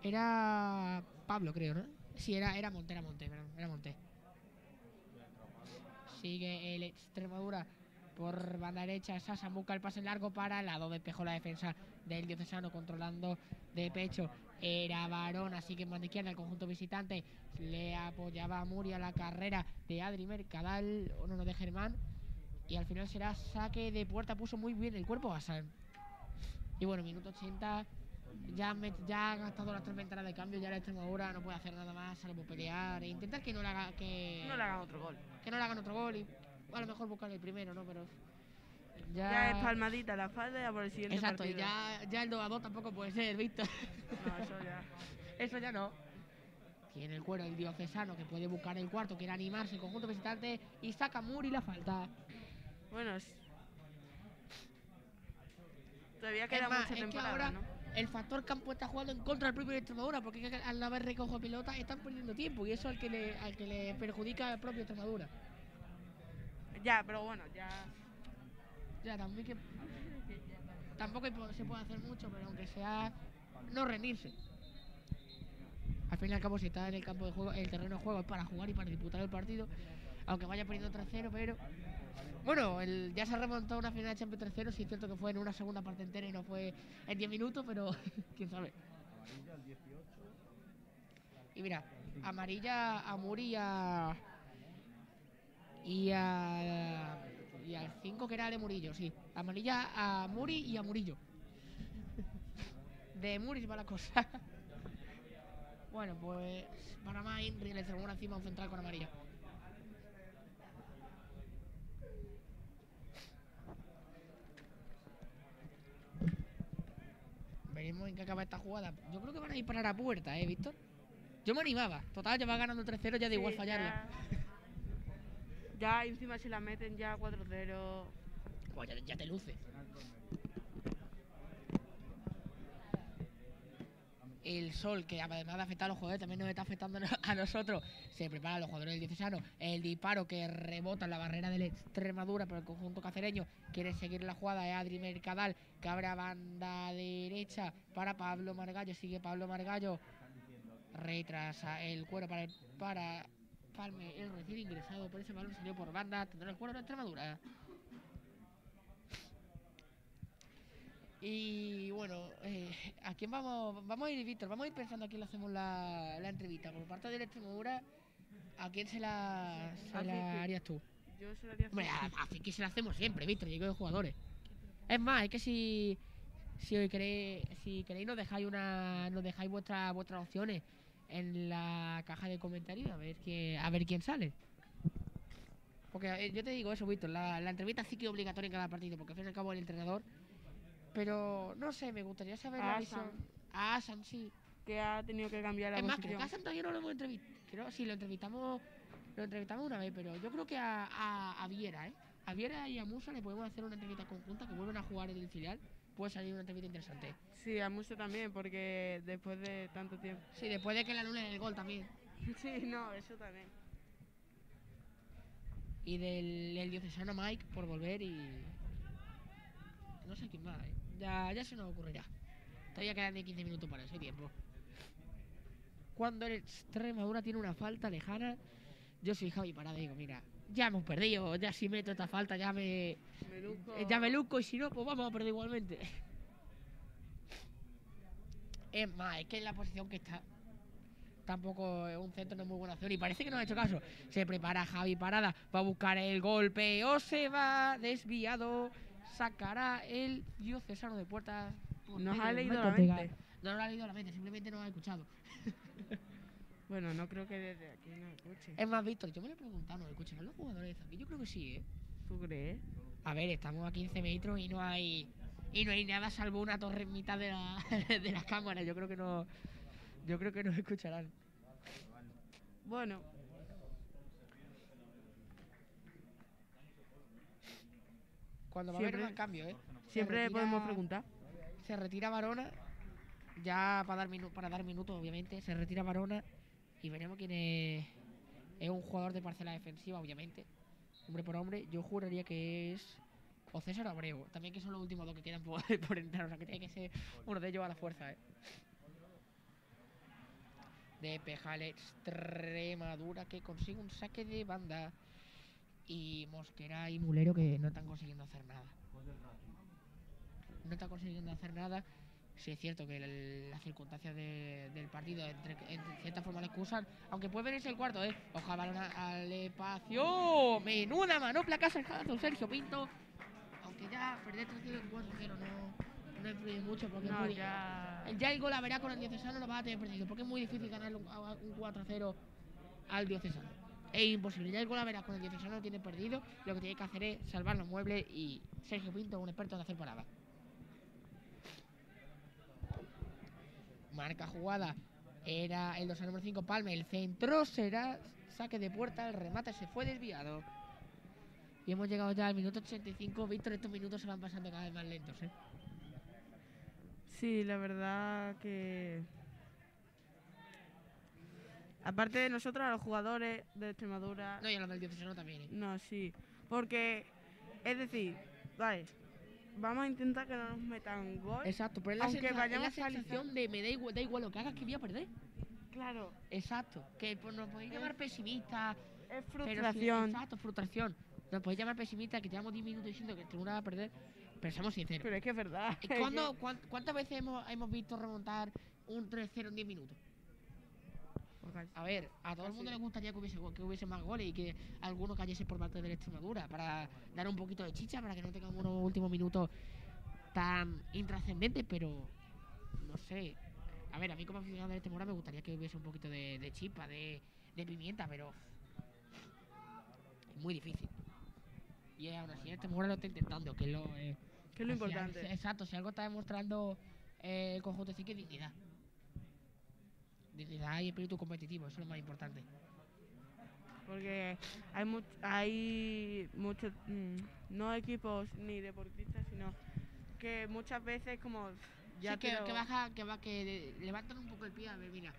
era Pablo, creo, ¿no? Sí, era Monte. Sigue el Extremadura por banda derecha. Sasa busca el pase largo para el lado. Despejó la defensa del diocesano controlando de pecho. Era Varón, así que en banda izquierda el conjunto visitante le apoyaba a Muri a la carrera de Adri Mercadal, uno de Germán. Y al final será saque de puerta, puso muy bien el cuerpo Hassan. Y bueno, minuto 80, ya ha gastado las 3 ventanas de cambio, ya la Extremadura no puede hacer nada más salvo pelear e intentar que no le hagan otro gol y a lo mejor buscar el primero, ¿no? Pero ya es palmadita la falda y a por el siguiente exacto, partido. Y ya el 2-2 tampoco puede ser, Víctor. No, eso ya no. Tiene el cuero el diocesano que puede buscar el cuarto, quiere animarse el conjunto visitante y saca Muri la falta. Bueno, todavía queda mucha temporada, ahora, ¿no? el factor campo está jugando en contra del propio Extremadura, porque al haber recogido pelota están perdiendo tiempo y eso al que le perjudica al propio Extremadura. Ya, pero bueno, ya. Ya, también que tampoco se puede hacer mucho, pero aunque sea no rendirse. Al fin y al cabo, si está en el campo de juego, el terreno de juego es para jugar y para disputar el partido, aunque vaya perdiendo 3-0, pero bueno, ya se ha remontado una final de Champions 3-0, sí es cierto que fue en una segunda parte entera y no fue en 10 minutos, pero quién sabe. Y mira, amarilla a Muri y al 5 que era de Murillo, sí. Amarilla a Muri y a Murillo. De Muri va la cosa. Bueno, pues Panamá, Inri, le cerró una encima a un central con amarilla. Veremos en qué acaba esta jugada. Yo creo que van a disparar a puerta, Víctor. Yo me animaba. Total, ya va ganando 3-0, ya da igual fallarla. Ya encima si la meten ya 4-0. Pues ya te luce. El sol, que además de afectar a los jugadores, también nos está afectando a nosotros. Se preparan los jugadores del diocesano. El disparo que rebota en la barrera de la Extremadura, pero el conjunto cacereño quiere seguir la jugada. Es Adri Mercadal, que abre a banda derecha para Pablo Margallo. Sigue Pablo Margallo. Retrasa el cuero para Palme, el recién ingresado. Por ese balón salió por banda. Tendrá el cuero de Extremadura. Y bueno, ¿a quién vamos? Vamos a ir, Víctor, vamos a ir pensando a quién le hacemos la entrevista. Por parte de la Extremadura, ¿a quién se la harías tú? Yo se la haría. Hombre, a Fiki se la hacemos siempre, Víctor, llego de jugadores. Es más, es que si queréis nos dejáis vuestras opciones en la caja de comentarios a ver quién sale. Porque yo te digo eso, Víctor, la entrevista sí que es obligatoria en cada partido, porque al fin y al cabo el entrenador. Pero no sé, me gustaría saber la visión. A Asan, sí. Que ha tenido que cambiar la posición. Es más, posición. creo que a Asan todavía no lo hemos entrevistado. Creo sí, lo entrevistamos una vez, pero yo creo que a Viera, A Viera y a Musa le podemos hacer una entrevista conjunta, que vuelven a jugar en el filial. Puede salir una entrevista interesante. Sí, a Musa también, porque después de tanto tiempo. Sí, después de que le anulen el gol también. Sí, no, eso también. Y del diocesano Mike por volver y... No sé quién más, Ya se nos ocurrirá. Todavía quedan 15 minutos para ese tiempo. Cuando el Extremadura tiene una falta lejana, yo soy Javi Parada y digo, mira, ya hemos perdido, ya si meto esta falta ya me luzco y si no, pues vamos a perder igualmente. Es más, es que en la posición que está tampoco es un centro de muy buena acción y parece que no ha hecho caso. Se prepara Javi Parada, va a buscar el golpe o se va desviado. Sacará el diocesano de puertas. Nos ha leído la mente. No nos ha leído la mente, simplemente nos ha escuchado. Bueno, no creo que desde aquí nos escuchen. Es más, Víctor, yo me lo he preguntado, ¿nos escucharán los jugadores de aquí? Yo creo que sí, ¿Tú crees? A ver, estamos a 15 metros y no hay nada salvo una torre en mitad de las cámaras. Yo creo que nos escucharán. Bueno. Cuando va a haber más cambio, Siempre podemos preguntar. Se retira Varona, ya para dar minutos, obviamente. Se retira Varona y veremos quién es. Es un jugador de parcela defensiva, obviamente. Hombre por hombre, yo juraría que es o César o Abreu. También que son los últimos dos que quedan por entrar. O sea, que tiene que ser uno de ellos a la fuerza, Despeja el Extremadura, que consigue un saque de banda. Y Mosquera y Mulero, que no están consiguiendo hacer nada. No están consiguiendo hacer nada. Sí es cierto que las circunstancias del partido en cierta forma le excusan, aunque puede venirse el cuarto, Ojalá balón al espacio. Menuda manopla que ha sacado Sergio Pinto. Aunque ya perder 3-0 en 4-0 no influye mucho, porque no, ya el gol a verá con el diocesano lo va a tener perdido, porque es muy difícil ganar un 4-0 al diocesano. Es imposible, ya el gol a verá con el diocesano lo tiene perdido. Lo que tiene que hacer es salvar los muebles y Sergio Pinto es un experto en hacer paradas. Marca jugada, era el dorsal número 5, Palme. El centro será saque de puerta, el remate se fue desviado. Y hemos llegado ya al minuto 85. Víctor, estos minutos se van pasando cada vez más lentos, Sí, la verdad que... Aparte de nosotros, a los jugadores de Extremadura... No, y a los del Diocesano también, ¿eh? No, sí. Porque, es decir, vale, vamos a intentar que no nos metan gol. Exacto, pero Aunque es la vayamos sensación de me da igual lo que hagas que voy a perder. Claro, Exacto, que pues, nos podéis llamar pesimistas. es Pero frustración. exacto, frustración. Nos podéis llamar pesimistas que llevamos 10 minutos diciendo que Extremadura va a perder, pero seamos sinceros. Pero es que es verdad. ¿Cuántas veces hemos visto remontar un 3-0 en 10 minutos? A ver, a todo el mundo le gustaría que hubiese más goles y que alguno cayese por parte de la Extremadura para dar un poquito de chicha, para que no tengamos unos últimos minutos tan intrascendentes, pero no sé. A ver, a mí como aficionado de la Extremadura me gustaría que hubiese un poquito de chispa, de pimienta, pero es muy difícil. Y aún así el Extremadura lo está intentando, que es lo, Que es lo importante. Exacto, si algo está demostrando el conjunto sí que es dignidad. Dignidad y espíritu competitivo, eso es lo más importante. Porque hay muchos, no equipos ni deportistas, sino que muchas veces como... Sí, que levantan un poco el pie, a ver, mira,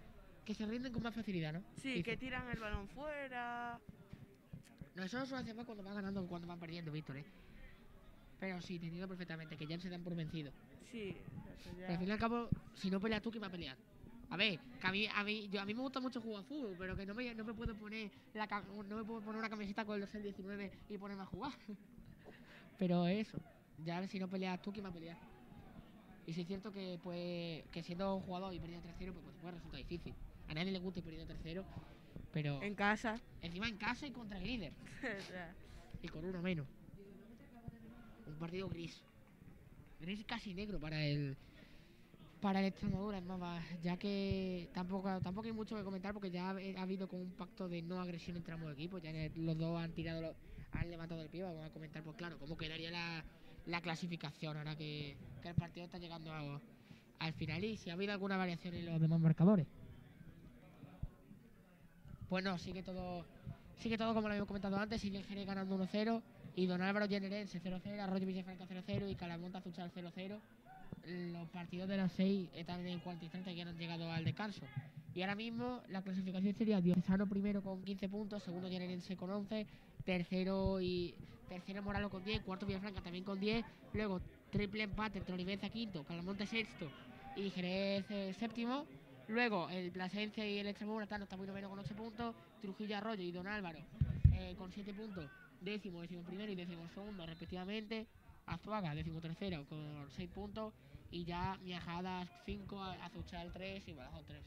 que se rinden con más facilidad, ¿no? Sí, Dice. que tiran el balón fuera. No, eso no suele hacer más cuando van ganando que cuando van perdiendo, Víctor, ¿eh? Pero sí, te entiendo perfectamente, que ya se dan por vencidos. Sí, exacto, ya. Pero al fin y al cabo, si no peleas tú, ¿quién va a pelear? A ver, que a mí me gusta mucho jugar fútbol, pero que no me puedo poner una camiseta con los 19 y ponerme a jugar. Pero eso, ya si no peleas tú, ¿quién va a pelear? Y sí es cierto que pues que siendo un jugador y perdiendo 3-0, pues puede resultar difícil. A nadie le gusta ir perdiendo 3-0, pero En casa. encima en casa y contra el líder. O sea, Y con uno menos. Un partido gris. Gris casi negro para el Extremadura, es más, ya que tampoco hay mucho que comentar porque ya ha habido como un pacto de no agresión entre ambos equipos, ya los dos han levantado el pie. Vamos a comentar, pues claro, cómo quedaría la clasificación ahora que el partido está llegando al final y si ha habido alguna variación en los demás marcadores. Pues no, sigue todo como lo habíamos comentado antes, sigue el Jerez ganando 1-0 y Don Álvaro Generense 0-0, Arroyo Villafranca 0-0 y Calamonte Azuchal 0-0. Los partidos de las 6 están en cuartos instantes que han llegado al descanso. Y ahora mismo la clasificación sería Diocesano primero con 15 puntos, segundo Generense con 11, tercero Moralo con 10, cuarto Villafranca también con 10, luego triple empate entre Olivenza quinto, Calamonte sexto y Jerez séptimo. Luego el Plasencia y el Extremadura está muy menos con 8 puntos, Trujillo Arroyo y Don Álvaro con 7 puntos, décimo primero y décimo segundo respectivamente. Azuaga, 13º con 6 puntos. Y ya Miajadas 5, Azuchal 3 y Badajoz 3.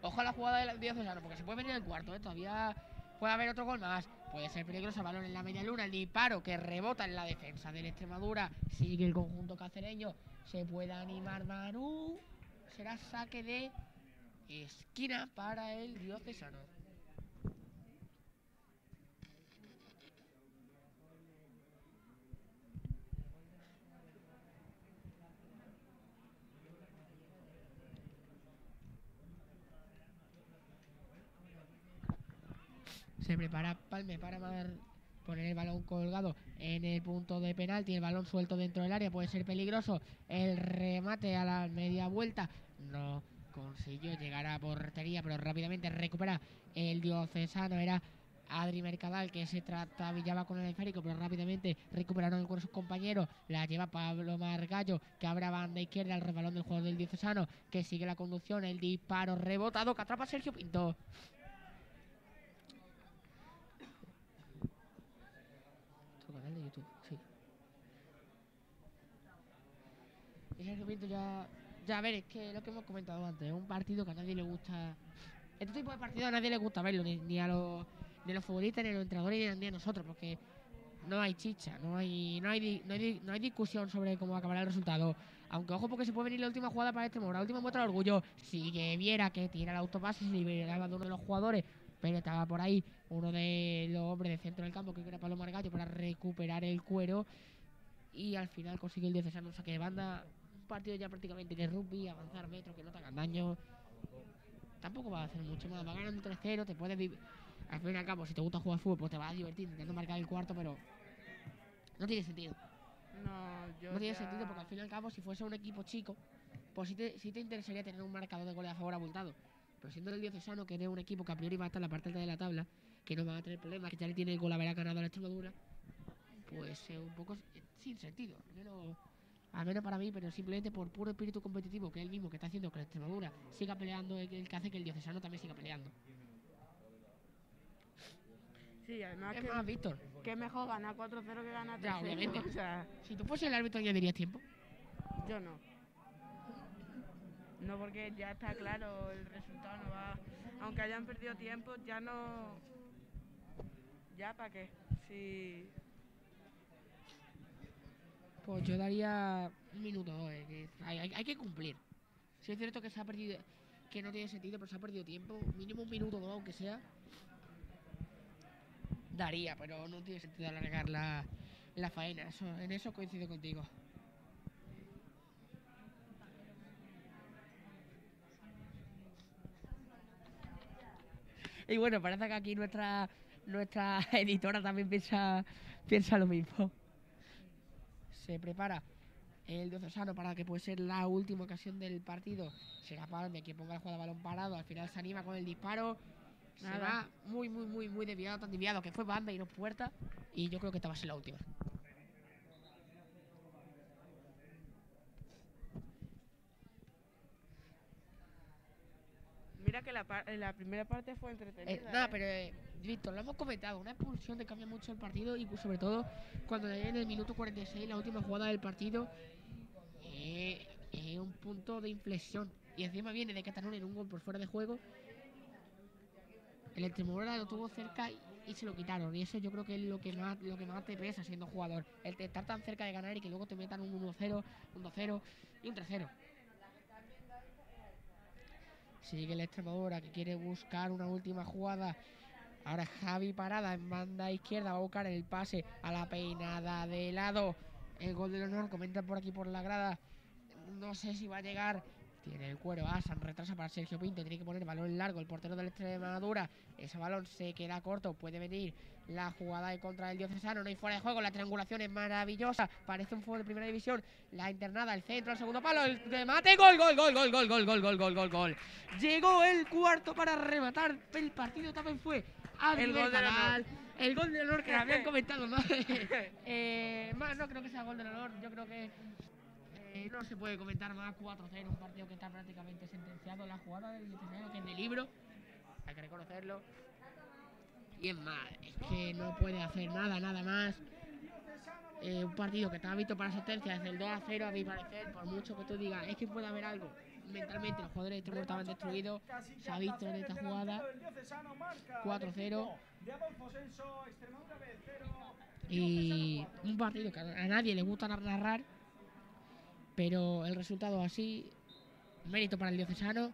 Ojo a la jugada del Diocesano, porque se puede venir el cuarto, ¿eh? Todavía puede haber otro gol más. Puede ser peligroso, balón en la media luna, el disparo que rebota en la defensa del Extremadura. Sigue el conjunto cacereño. Se puede animar Manu. Será saque de esquina para el Diocesano. Se prepara Palme para poner el balón colgado en el punto de penalti. El balón suelto dentro del área puede ser peligroso. El remate a la media vuelta no consiguió llegar a portería, pero rápidamente recupera el Diocesano. Era Adri Mercadal que se trastabillaba con el esférico, pero rápidamente recuperaron el cuerpo sus compañeros. La lleva Pablo Margallo, que abre a banda izquierda el resbalón del jugador del Diocesano, que sigue la conducción. El disparo rebotado que atrapa a Sergio Pinto. De YouTube, sí. Y Sergio Pinto ya a ver, es que lo que hemos comentado antes, es un partido que a nadie le gusta. Este tipo de partidos a nadie le gusta verlo, ni a los futbolistas, ni a los entrenadores, ni a nosotros, porque no hay chicha, no hay discusión sobre cómo acabará el resultado. Aunque ojo, porque se puede venir la última jugada para este la última muestra de orgullo. Si que viera que tira el autopase, se liberaba de uno de los jugadores, pero estaba por ahí uno de los hombres de centro del campo, que era Pablo Margallo, para recuperar el cuero. Y al final consigue el Diocesano un saque de banda. Un partido ya prácticamente de rugby, avanzar metros, que no te hagan daño. Tampoco va a hacer mucho más. Va ganando 3-0, te puedes vivir. Al fin y al cabo, si te gusta jugar fútbol, pues te vas a divertir intentando marcar el cuarto, pero no tiene sentido. No, yo No tiene ya- sentido porque al fin y al cabo, si fuese un equipo chico, pues sí te interesaría tener un marcador de goles a favor abultado. Pero siendo el Diocesano, que es un equipo que a priori va a estar en la parte alta de la tabla, que no va a tener problemas, que ya le tiene el gol haber ganado a la Extremadura, pues es un poco sin sentido. Al menos para mí, pero simplemente por puro espíritu competitivo, que es el mismo que está haciendo que la Extremadura siga peleando, es el que hace que el Diocesano también siga peleando. Sí, además Es más, Víctor, que es mejor ganar 4-0 que ganar 3-0. Ya, obviamente. O sea, si tú fueses el árbitro, ¿añadirías tiempo? yo no. No, porque ya está claro, el resultado no va. Aunque hayan perdido tiempo, ya no. ¿Ya para qué? Sí. Pues yo daría un minuto, que hay que cumplir. Si es cierto que se ha perdido, que no tiene sentido, pero se ha perdido tiempo, mínimo un minuto o dos, aunque sea. Daría, pero no tiene sentido alargar la faena. En eso coincido contigo. Y bueno, parece que aquí nuestra editora también piensa lo mismo. Se prepara el Diocesano para que puede ser la última ocasión del partido. Será Palme que ponga el juego de balón parado. Al final se anima con el disparo. Se Nada. va muy desviado, tan desviado que fue banda y no puerta. Y yo creo que esta va a ser la última. Mira que la primera parte fue entretenida. Nada, pero Víctor, lo hemos comentado. Una expulsión te cambia mucho el partido. Y sobre todo cuando en el minuto 46, la última jugada del partido, es un punto de inflexión. Y encima viene de Cataluña en un gol por fuera de juego. El Extremadura lo tuvo cerca y se lo quitaron. Y eso yo creo que es lo que más te pesa siendo jugador. El de estar tan cerca de ganar y que luego te metan un 1-0, un 2-0 y un 3-0. Sigue el Extremadura que quiere buscar una última jugada. Ahora Javi Parada en banda izquierda va a buscar el pase a la peinada de lado. El gol del honor, comentan por aquí por la grada. No sé si va a llegar. Tiene el cuero, Asan retrasa para Sergio Pinto, tiene que poner balón largo, el portero del Extremadura, ese balón se queda corto, puede venir la jugada en contra del Diocesano, no hay fuera de juego, la triangulación es maravillosa, parece un fútbol de primera división, la internada, el centro, al segundo palo, el remate, gol. Llegó el cuarto para rematar el partido, también fue El gol del honor. el gol del honor que habían comentado más. Más no creo que sea gol del honor, yo creo que no se puede comentar más. 4-0, un partido que está prácticamente sentenciado. La jugada del Diocesano, que es de libro, hay que reconocerlo. Y es más, es que no puede hacer nada más. Un partido que estaba visto para sentencia desde el 2-0, a mi parecer, por mucho que tú digas, es que puede haber algo. Mentalmente los jugadores de estaban destruidos, se ha visto en esta jugada. 4-0. Y un partido que a nadie le gusta narrar, pero el resultado así, mérito para el Diocesano.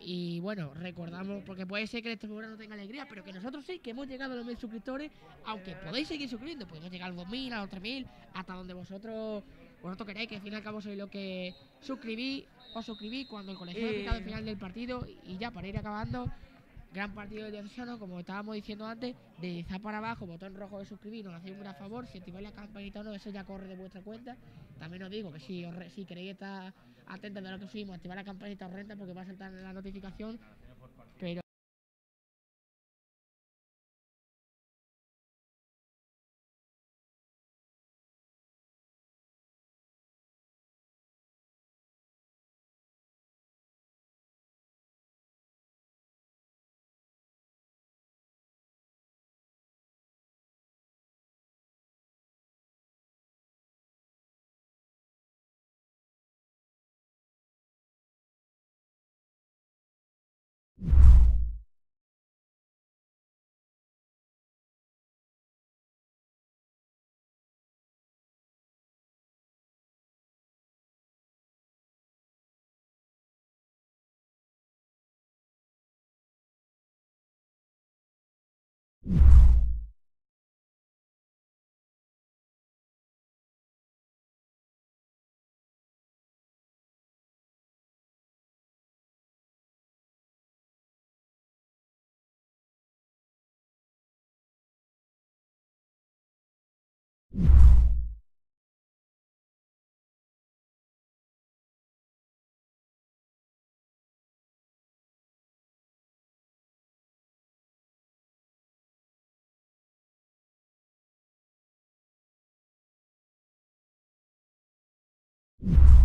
Y bueno, recordamos, porque puede ser que el Extremadura no tenga alegría, pero que nosotros sí, que hemos llegado a los 1000 suscriptores, aunque podéis seguir suscribiendo, podemos llegar a los 2000, a los 3000, hasta donde vosotros queráis, que al fin y al cabo sois lo que os suscribís cuando el colegio ha quitado el final del partido. Y ya para ir acabando, gran partido del Diocesano, como estábamos diciendo antes, deslizar para abajo, botón rojo de suscribir, nos hacéis un gran favor. Si activáis la campanita o no, eso ya corre de vuestra cuenta. También os digo que si queréis estar atentos de lo que subimos, activar la campanita os renta porque va a saltar la notificación. Pero you